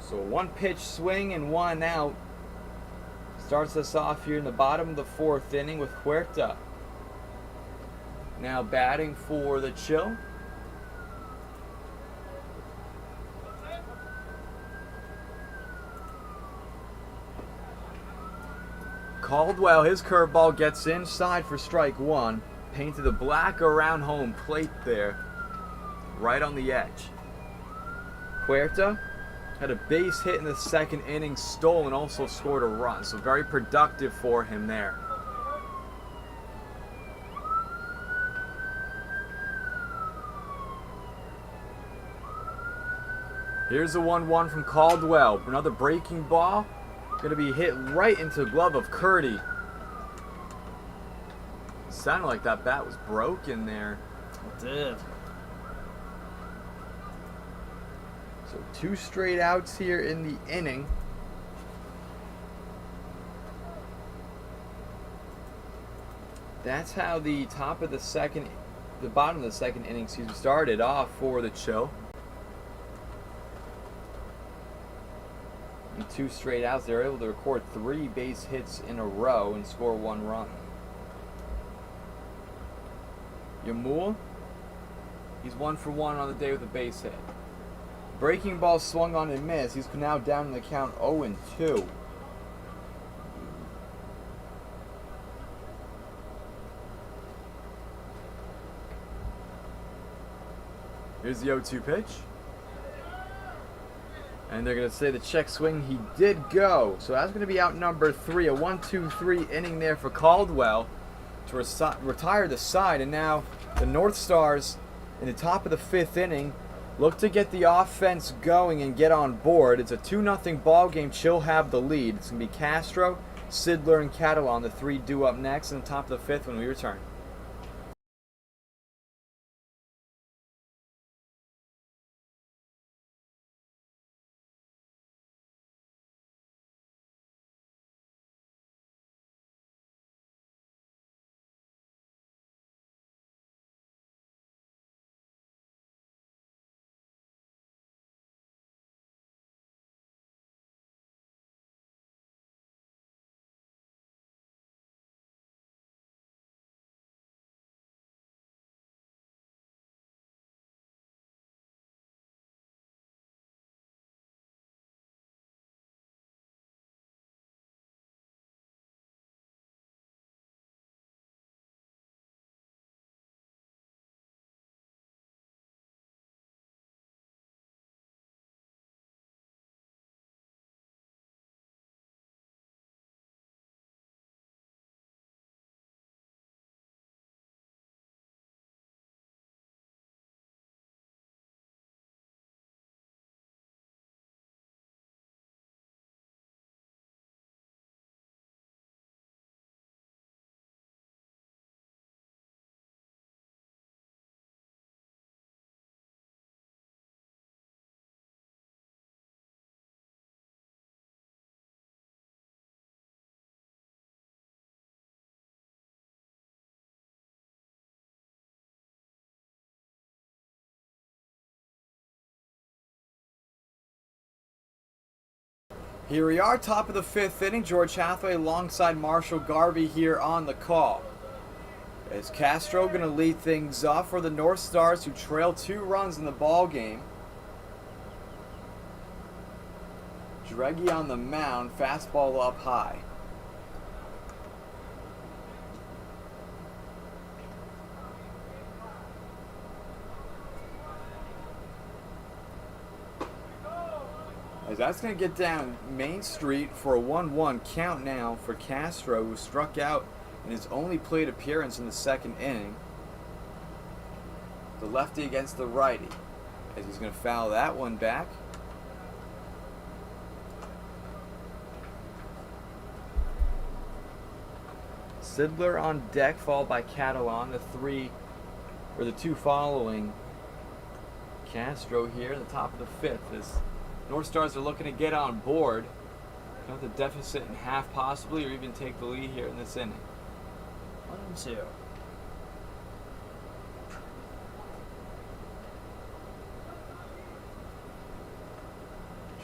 So 1 pitch swing and 1 out. Starts us off here in the bottom of the 4th inning with Huerta. Now batting for the Chill. Caldwell, his curveball gets inside for strike 1. Painted the black around home plate there. Right on the edge. Huerta had a base hit in the 2nd inning, stole and also scored a run. So very productive for him there. Here's the 1-1 from Caldwell. Another breaking ball. Going to be hit right into the glove of Curdy. Sounded like that bat was broken there. It did. So 2 straight outs here in the inning. That's how the bottom of the 2nd inning, started off for the Chill. And 2 straight outs, they were able to record 3 base hits in a row and score 1 run. Yamul, he's 1 for 1 on the day with a base hit. Breaking ball swung on and missed. He's now down in the count 0-2. Here's the 0-2 pitch. And they're going to say the check swing, he did go. So that's going to be out number 3. A 1-2-3 inning there for Caldwell to retire the side. And now the NorthStars in the top of the 5th inning look to get the offense going and get on board. It's a 2-0 ball game. Chill have the lead. It's going to be Castro, Sidler, and Catalan, the 3 due up next in the top of the 5th when we return. Here we are, top of the 5th inning. George Hathaway alongside Marshall Garvey here on the call. As Castro going to lead things off for the NorthStars, who trail 2 runs in the ball game. Jareggi on the mound, fastball up high. As that's going to get down Main Street for a 1-1 count now for Castro, who struck out in his only plate appearance in the 2nd inning. The lefty against the righty, as he's going to foul that one back. Sidler on deck, followed by Catalan. The 2 following Castro here at the top of the 5th. As NorthStars are looking to get on board, cut the deficit in half possibly, or even take the lead here in this inning. 1-2.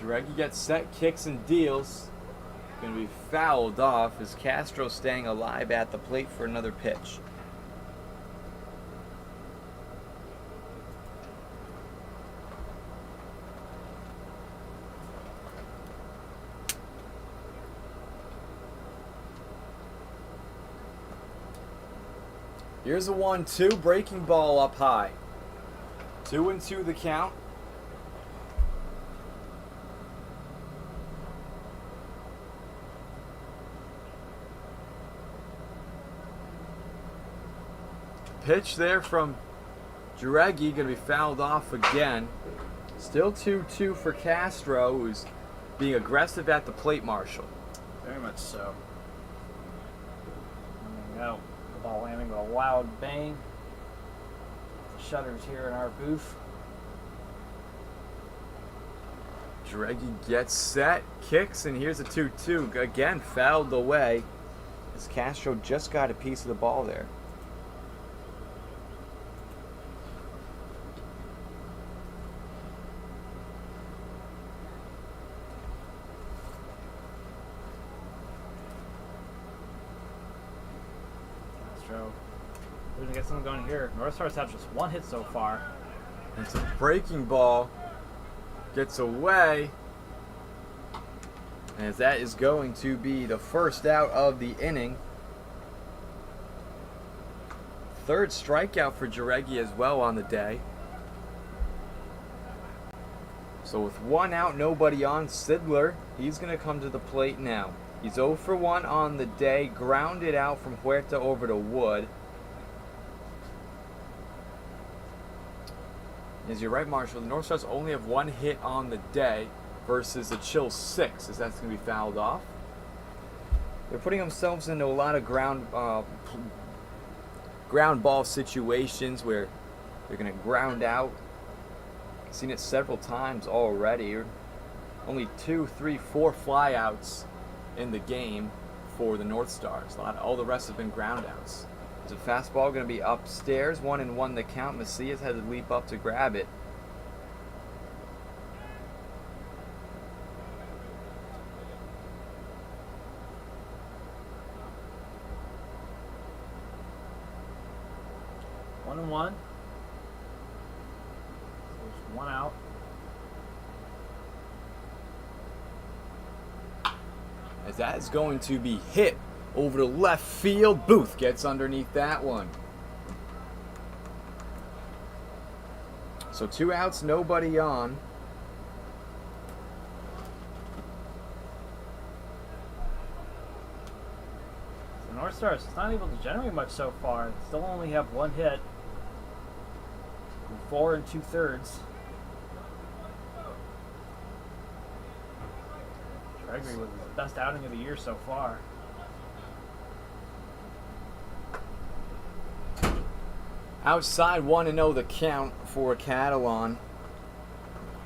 Jareggi gets set, kicks and deals. Going to be fouled off as Castro staying alive at the plate for another pitch. Here's a 1-2, breaking ball up high. 2-2 the count. Pitch there from Jareggi, going to be fouled off again. Still 2-2 for Castro, who's being aggressive at the plate, Marshall. Very much so. There we go. The ball landing with a loud bang. The shutters here in our booth. Jareggi gets set, kicks, and here's a 2-2. Again, fouled away as Castro just got a piece of the ball there. We're going to get something going here. NorthStars have just 1 hit so far. It's a breaking ball. Gets away. As that is going to be the first out of the inning. 3rd strikeout for Jareggi as well on the day. So with 1 out, nobody on, Sidler, he's going to come to the plate now. He's 0 for 1 on the day. Grounded out from Huerta over to Wood. As you're right, Marshall, the NorthStars only have 1 hit on the day versus the Chill 6, as that's going to be fouled off. They're putting themselves into a lot of ground ball situations where they're going to ground out. Seen it several times already. Only 2, 3, 4 flyouts in the game for the NorthStars. All the rest have been groundouts. There's a fastball going to be upstairs, 1-1 the count. Macias had to leap up to grab it. One and one. So there's 1 out. As that is going to be hit over to left field. Booth gets underneath that one. So 2 outs, nobody on. So NorthStars is not able to generate much so far. Still only have 1 hit. 4 2/3. Gregory with his best outing of the year so far. Outside 1-0 the count for Catalan.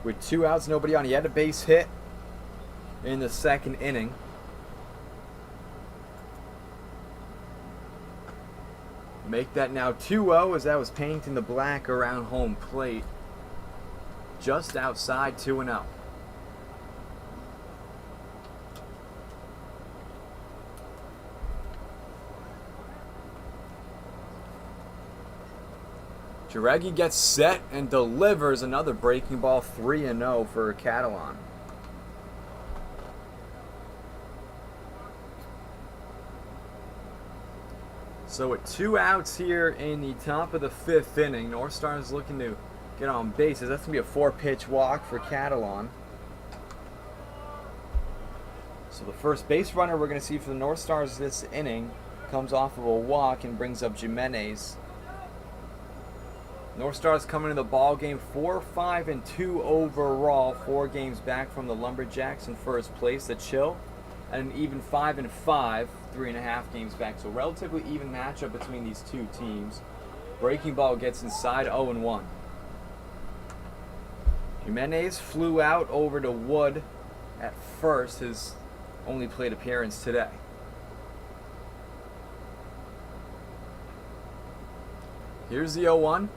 With 2 outs, nobody on. He had a base hit in the 2nd inning. Make that now 2-0 as that was painting the black around home plate. Just outside 2-0. Jareggi gets set and delivers another breaking ball, 3-0 for Catalan. So with 2 outs here in the top of the 5th inning, NorthStars looking to get on bases. That's going to be a 4-pitch walk for Catalan. So the first base runner we're going to see for the NorthStars this inning comes off of a walk and brings up Jimenez. NorthStars coming to the ball game 4-5-2 overall, 4 games back from the Lumberjacks in first place. The Chill at an even 5-5, 3.5 games back. So relatively even matchup between these two teams. Breaking ball gets inside, 0-1. Jimenez flew out over to Wood at first, his only plate appearance today. Here's the 0-1.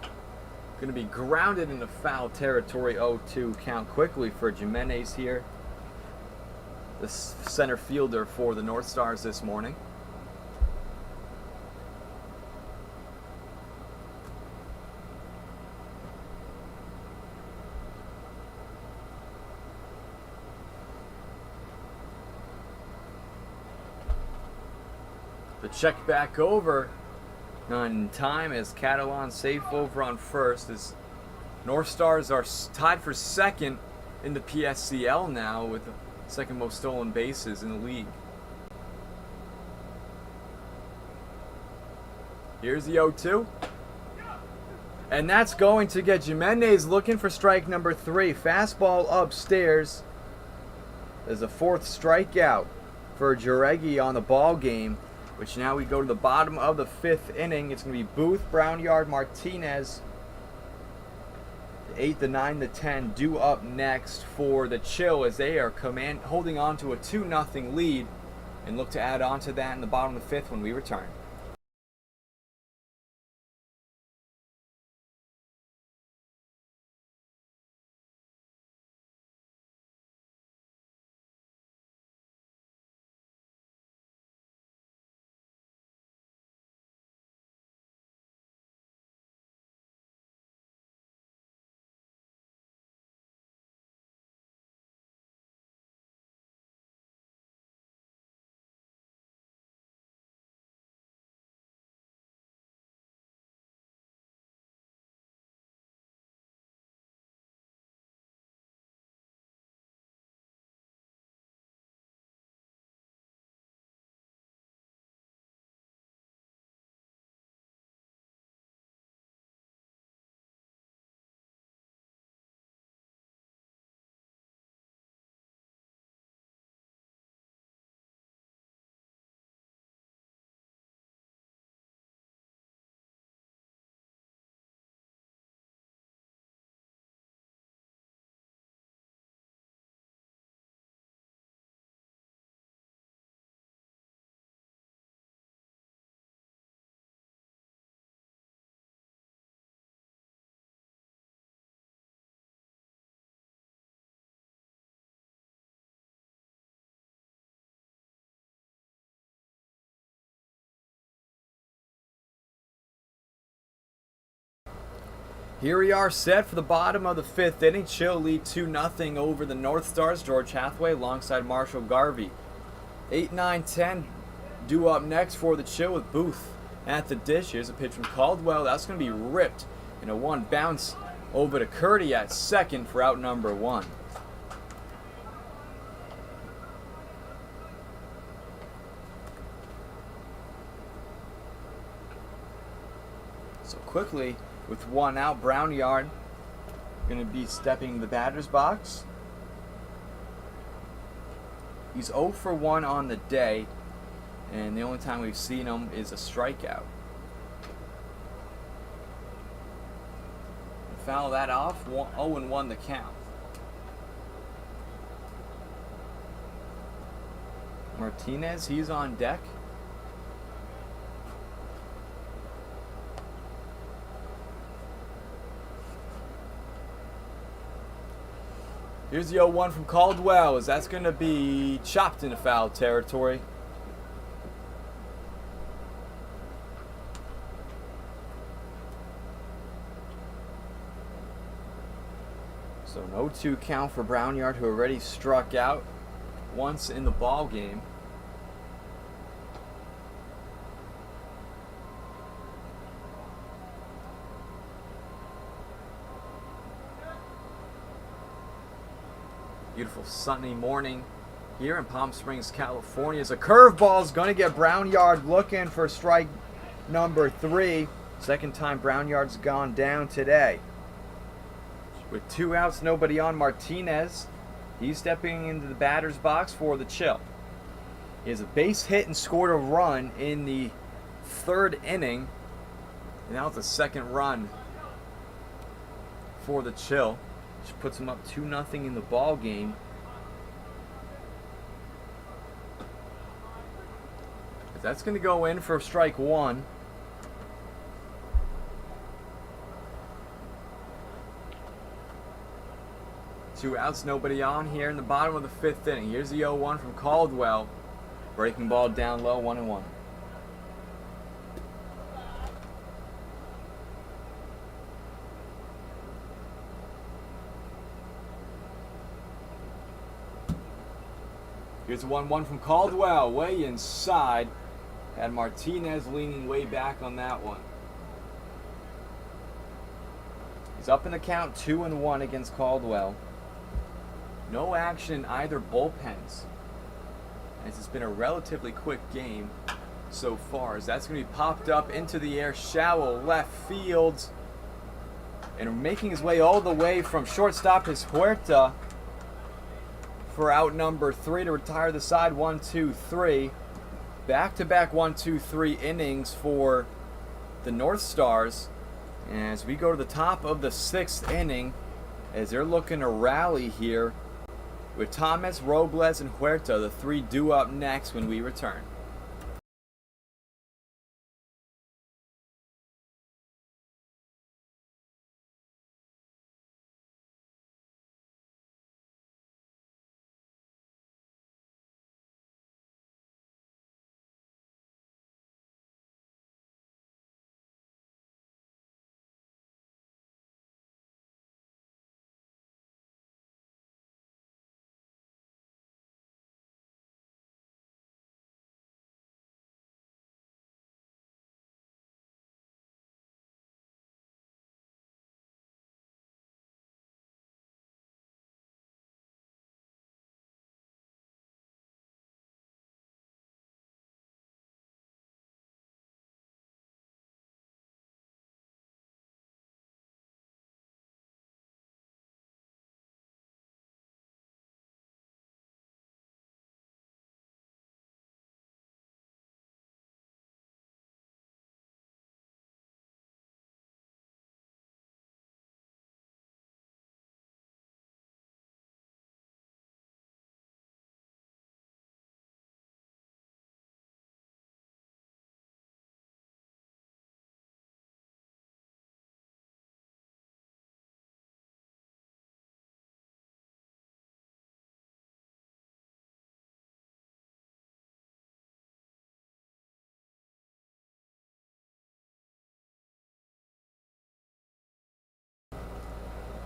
Going to be grounded into foul territory, 0-2 count quickly for Jimenez here. The center fielder for the NorthStars this morning. The check back over on time as Catalan safe over on first, as NorthStars are tied for second in the PSCL now with the second most stolen bases in the league. Here's the 0-2. And that's going to get Jimenez looking for strike number 3. Fastball upstairs. There's a 4th strikeout for Jareggi on the ball game. Which now we go to the bottom of the 5th inning. It's going to be Booth, Brownyard, Martinez. The 8, the 9, the 10 due up next for the Chill as they are holding on to a 2-0 lead and look to add on to that in the bottom of the 5th when we return. Here we are set for the bottom of the 5th inning. Chill lead 2-0 over the NorthStars. George Hathaway alongside Marshall Garvey. 8, 9, 10 due up next for the Chill with Booth at the dish. Here's a pitch from Caldwell. That's going to be ripped in a 1 bounce over to Curdy at second for out number 1. So quickly, with 1 out, Brownyard going to be stepping the batter's box. He's 0 for 1 on the day, and the only time we've seen him is a strikeout. Foul that off, 0-1 the count. Martinez, he's on deck. Here's the 0-1 from Caldwell, as that's going to be chopped into foul territory. 0-2 count for Brownyard, who already struck out once in the ball game. Beautiful sunny morning here in Palm Springs, California. As a curveball is going to get Brownyard looking for strike number 3. Second time Brownyard's gone down today. With 2 outs, nobody on, Martinez. He's stepping into the batter's box for the Chill. He has a base hit and scored a run in the 3rd inning. And now it's the 2nd run for the Chill, which puts him up 2-0 in the ball game. That's going to go in for strike 1. Two outs, nobody on here in the bottom of the 5th inning. Here's the 0-1 from Caldwell. Breaking ball down low, 1-1. Here's a 1-1 from Caldwell, way inside. Had Martinez leaning way back on that one. He's up in the count, 2-1 against Caldwell. No action in either bullpens, as it's been a relatively quick game so far. As that's going to be popped up into the air, shallow left field, and making his way all the way from shortstop is Huerta for out number 3 to retire the side. 1-2-3. Back-to-back 1-2-3 innings for the NorthStars. And as we go to the top of the 6th inning, as they're looking to rally here with Thomas, Robles, and Huerta, the 3 due up next when we return.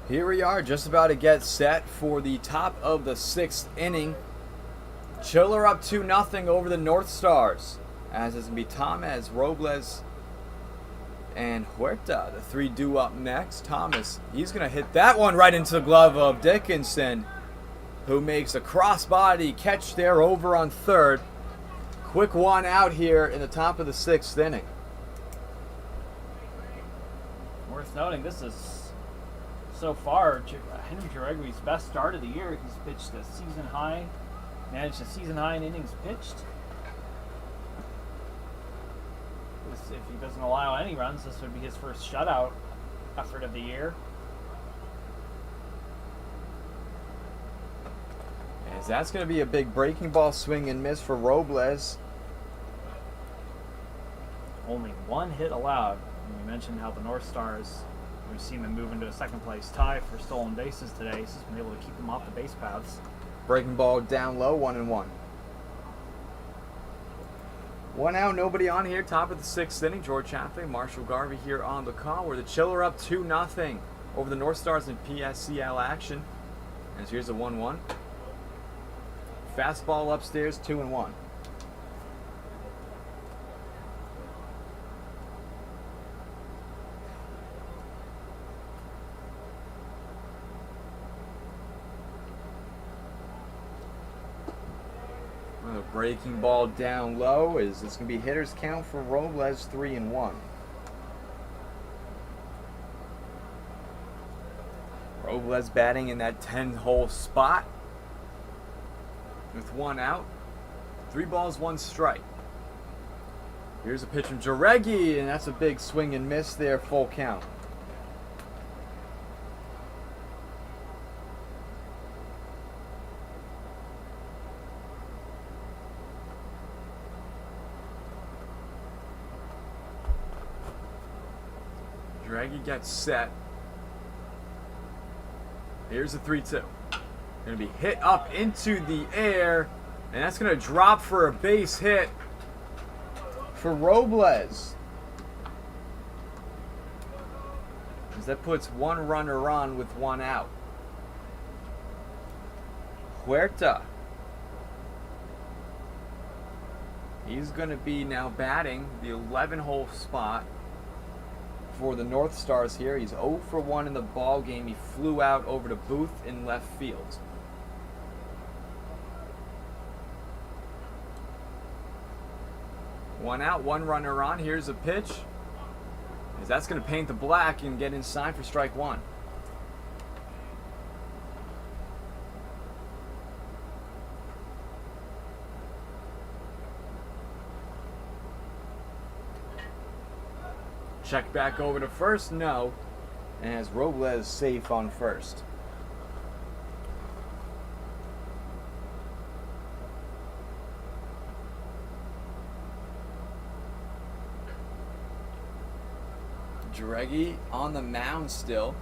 Here we are, just about to get set for the top of the 6th inning. Chiller up 2-0 over the NorthStars, as it's going to be Thomas, Robles, and Huerta, the 3 due up next. Thomas, he's going to hit that one right into the glove of Dickinson, who makes a crossbody catch there over on 3rd. Quick 1 out here in the top of the 6th inning. Worth noting, this is so far Henry Jareggi's best start of the year. He's pitched a season high, managed a season high in innings pitched. If he doesn't allow any runs, this would be his first shutout effort of the year. As that's going to be a big breaking ball swing and miss for Robles. Only 1 hit allowed. And we mentioned how the NorthStars, we've seen them move into a 2nd place tie for stolen bases today, so he's been able to keep them off the base paths. Breaking ball down low, 1-1. 1 out, nobody on here, top of the 6th inning. George Chaffee, Marshall Garvey here on the call, where the Chiller up 2-0 over the NorthStars in PSCL action. As here's a 1-1. Fastball upstairs, 2-1. The breaking ball down low is it's going to be hitter's count for Robles, 3-1. Robles batting in that 10-hole spot with 1 out. 3 balls, 1 strike. Here's a pitch from Jareggi, and that's a big swing and miss there, full count. Jareggi gets set. Here's a 3-2. Going to be hit up into the air, and that's going to drop for a base hit for Robles. As that puts 1 runner on with 1 out. Huerta. He's going to be now batting the 11-hole spot for the NorthStars here. He's 0 for 1 in the ball game. He flew out over to Booth in left field. One out, 1 runner on. Here's a pitch. As that's going to paint the black and get inside for strike 1. Check back over to first, no. As Robles safe on first. Jareggi on the mound still.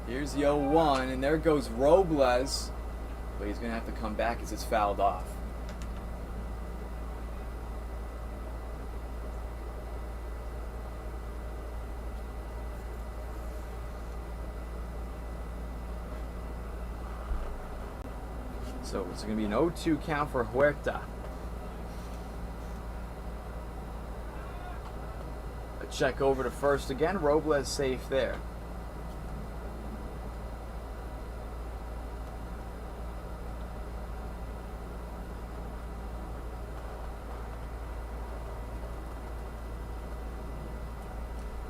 Here's the 0-1, and there goes Robles. But he's going to have to come back as it's fouled off. So it's going to be an 0-2 count for Huerta. A check over to first again. Robles safe there.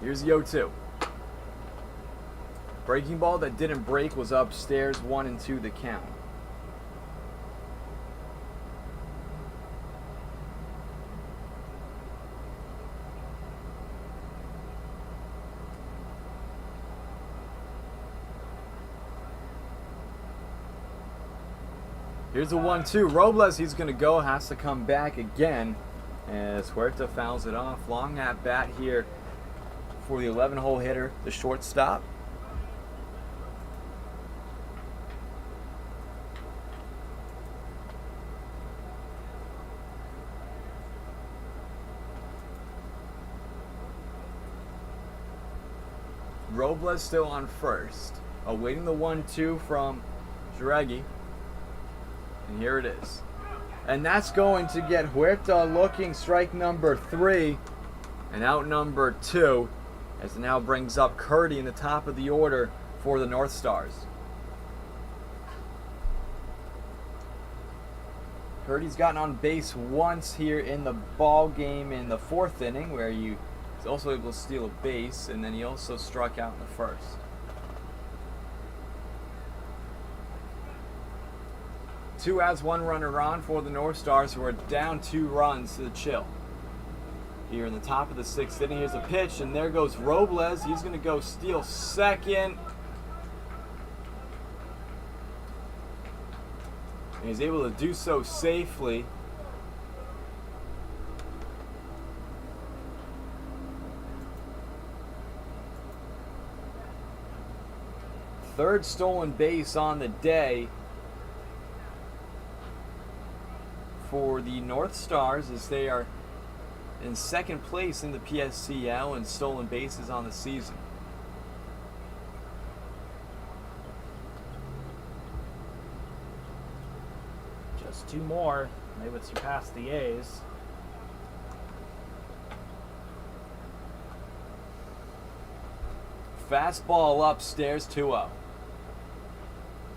Here's the 0-2. Breaking ball that didn't break was upstairs. 1-2 the count. Here's a 1-2. Robles, he's going to go, has to come back again as Huerta fouls it off. Long at bat here for the 11-hole hitter, the shortstop. Robles still on first, awaiting the 1-2 from Jareggi. And here it is. And that's going to get Huerta looking, strike number 3 and out number 2, as it now brings up Curdy in the top of the order for the NorthStars. Curdy's gotten on base once here in the ball game in the 4th inning, where he was also able to steal a base, and then he also struck out in the 1st. 2 outs, 1 runner on for the NorthStars, who are down 2 runs to the Chill. Here in the top of the 6th inning, here's a pitch, and there goes Robles. He's going to go steal second. And he's able to do so safely. Third stolen base on the day for the NorthStars, as they are in 2nd place in the PSCL in stolen bases on the season. Just 2 more. They would surpass the A's. Fastball upstairs, 2-0.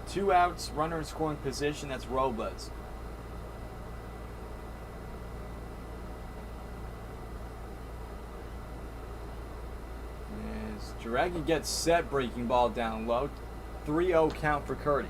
2 outs, runner in scoring position, that's Robles. As Jaregi gets set, breaking ball down low. 3-0 count for Curdy.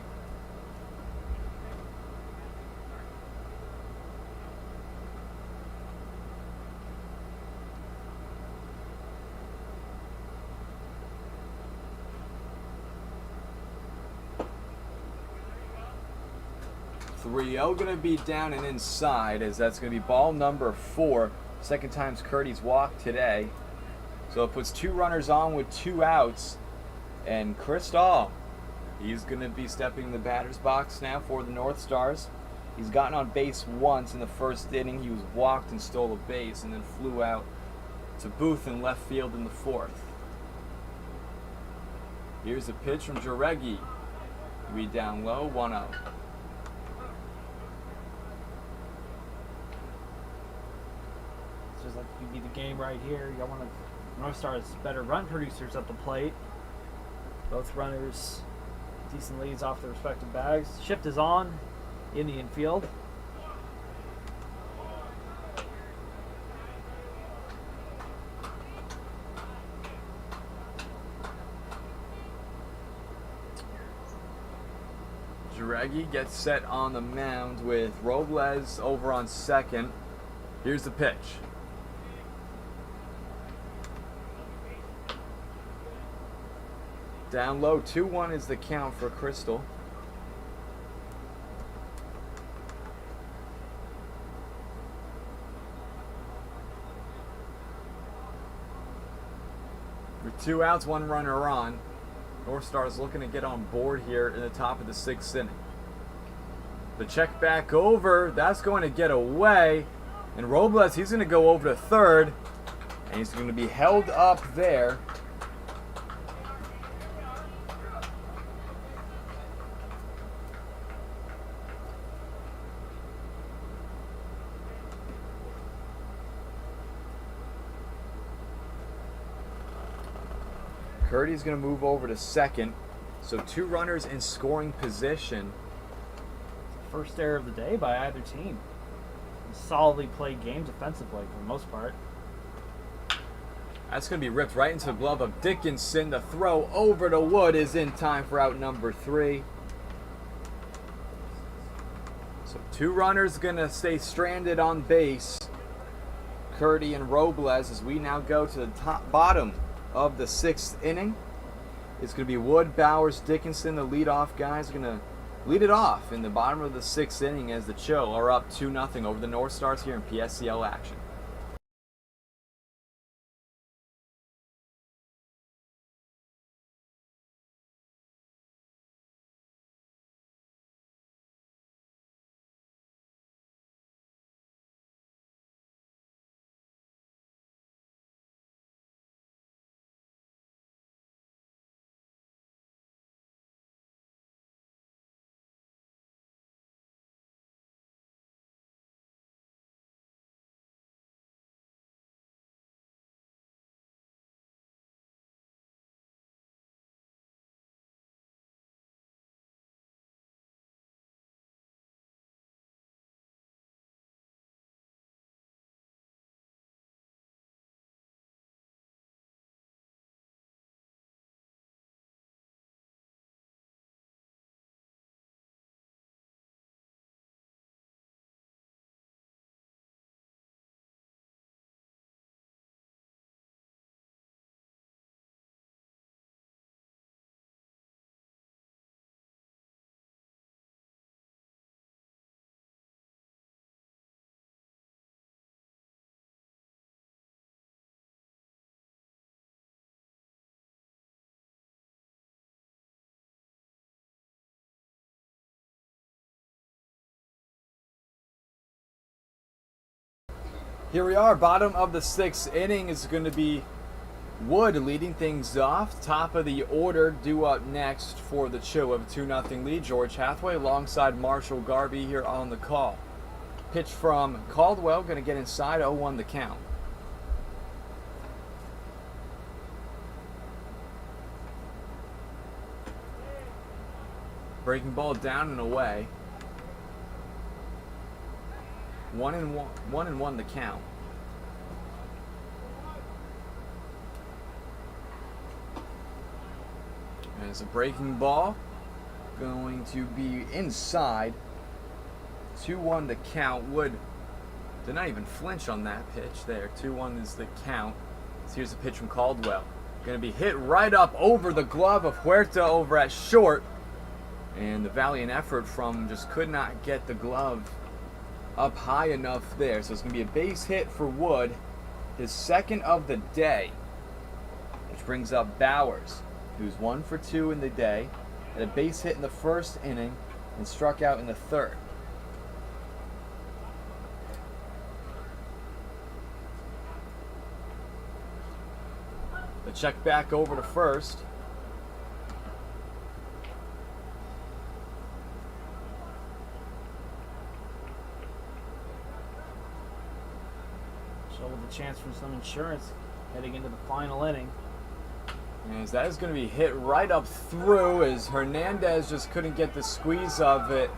Going to be down and inside, as that's going to be ball number 4. Second time's Curdy's walked today. So it puts 2 runners on with 2 outs. And Chris Dahl, he's going to be stepping in the batter's box now for the NorthStars. He's gotten on base once in the first inning. He was walked and stole a base and then flew out to Booth in left field in the 4th. Here's a pitch from Jaregi. Be down low, 1-0. Just like you beat the game right here. You got one of NorthStars' better run producers at the plate. Both runners, decent leads off their respective bags. Shift is on in the infield. Jaregi gets set on the mound with Robles over on second. Here's the pitch. Down low, 2-1 is the count for Crystal. With 2 outs, 1 runner on. NorthStars looking to get on board here in the top of the 6th inning. The check back over, that's going to get away. And Robles, he's going to go over to third. And he's going to be held up there. Curdy's going to move over to second. So 2 runners in scoring position. First error of the day by either team. Solidly played game defensively for the most part. That's going to be ripped right into the glove of Dickinson. The throw over to Wood is in time for out number 3. So 2 runners going to stay stranded on base. Curdy and Robles, as we now go to the bottom of the 6th inning. It's going to be Wood, Bowers, Dickinson, the leadoff guys, are going to lead it off in the bottom of the 6th inning as the Chill are up 2-0 over the NorthStars here in PSCL action. Here we are, bottom of the 6th inning. Is going to be Wood leading things off. Top of the order, due up next for the Chill with a 2-0 lead. George Hathaway alongside Marshall Garvey here on the call. Pitch from Caldwell, going to get inside, 0-1 the count. Breaking ball down and away. 1-1 the count. And it's a breaking ball. Going to be inside. 2-1 the count. Wood did not even flinch on that pitch there. 2-1 is the count. So here's the pitch from Caldwell. Going to be hit right up over the glove of Huerta over at short. And the valiant effort from just could not get the glove up high enough there. So it's going to be a base hit for Wood. His second of the day. Which brings up Bowers, who's 1 for 2 in the day. Had a base hit in the first inning and struck out in the third. The check back over to first. So with a chance for some insurance heading into the final inning. As that is going to be hit right up through as Hernandez just couldn't get the squeeze of it.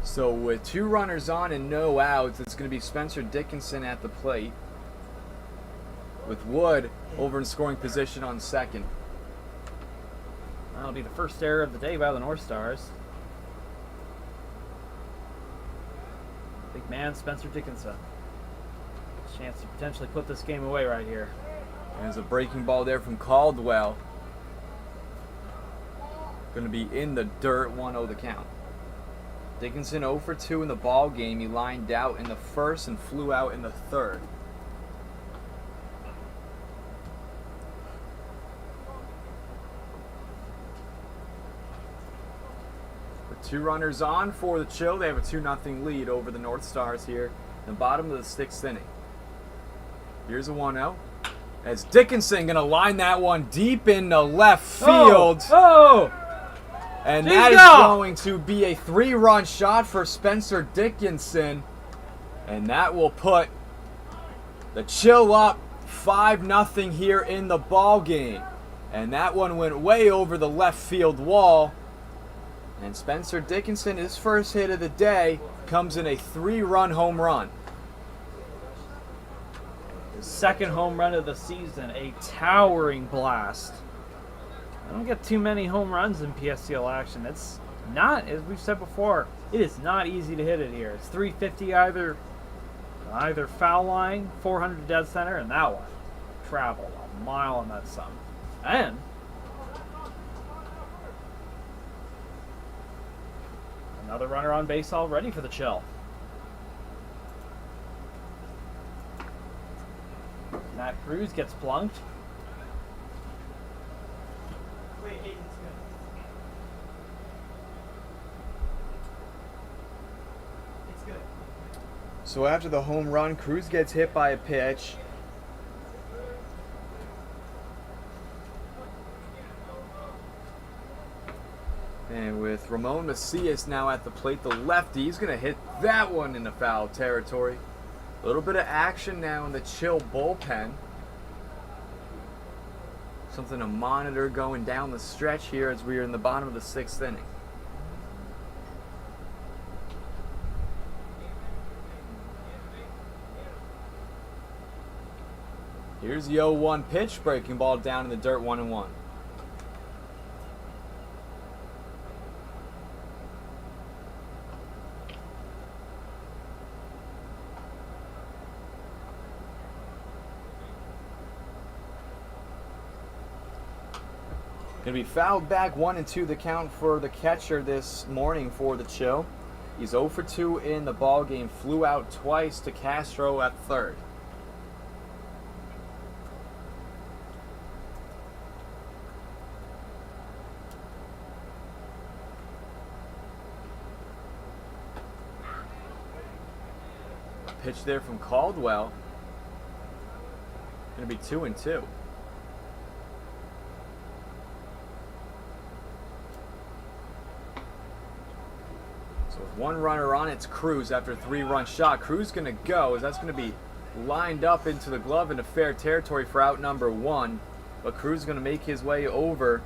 So with 2 runners on and no outs, it's going to be Spencer Dickinson at the plate, with Wood over in scoring position on second. That'll be the first error of the day by the NorthStars. Big man Spencer Dickinson. Chance to potentially put this game away right here. There's a breaking ball there from Caldwell. Going to be in the dirt, 1-0 the count. Dickinson 0 for 2 in the ball game. He lined out in the first and flew out in the third. With 2 runners on for the Chill, they have a 2-0 lead over the NorthStars here in the bottom of the 6th inning. Here's a 1-0. As Dickinson going to line that one deep into left field. Oh! And Jeez, that is no. going to be a 3-run shot for Spencer Dickinson. And that will put the Chill up 5-0 here in the ball game. And that one went way over the left field wall. And Spencer Dickinson, his first hit of the day, comes in a 3-run home run. His second home run of the season, a towering blast. I don't get too many home runs in PSCL action. It's not, as we've said before, it is not easy to hit it here. It's 350 either foul line, 400 dead center, and that one traveled a mile and then some. And another runner on base already for the Chill. Matt Cruz gets plunked. So after the home run, Cruz gets hit by a pitch. And with Ramon Macias now at the plate, the lefty, he's going to hit that one in the foul territory. A little bit of action now in the Chill bullpen. Something to monitor going down the stretch here as we are in the bottom of the 6th inning. Here's the 0-1 pitch, breaking ball down in the dirt, 1-1. Going to be fouled back, 1-2 the count for the catcher this morning for the Chill. He's 0 for 2 in the ball game, flew out twice to Castro at third. pitch there from Caldwell. Going to be 2-2. So with one runner on, it's Cruz after a 3-run shot. Cruz going to go, as that's going to be lined up into the glove into fair territory for out number 1. But Cruz is going to make his way over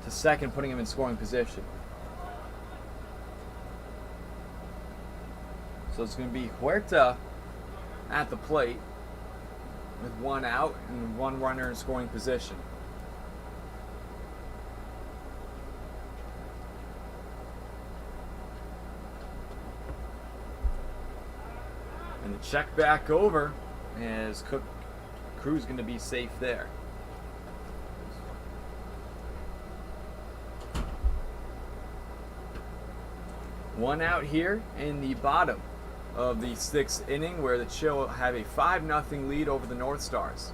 to second, putting him in scoring position. So it's going to be Huerta at the plate with 1 out and 1 runner in scoring position. And the check back over as Cruz going to be safe there. One out here in the bottom of the 6th inning, where the Chill have a 5-0 lead over the NorthStars.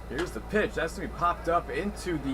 Here's the pitch. That's going to be popped up into the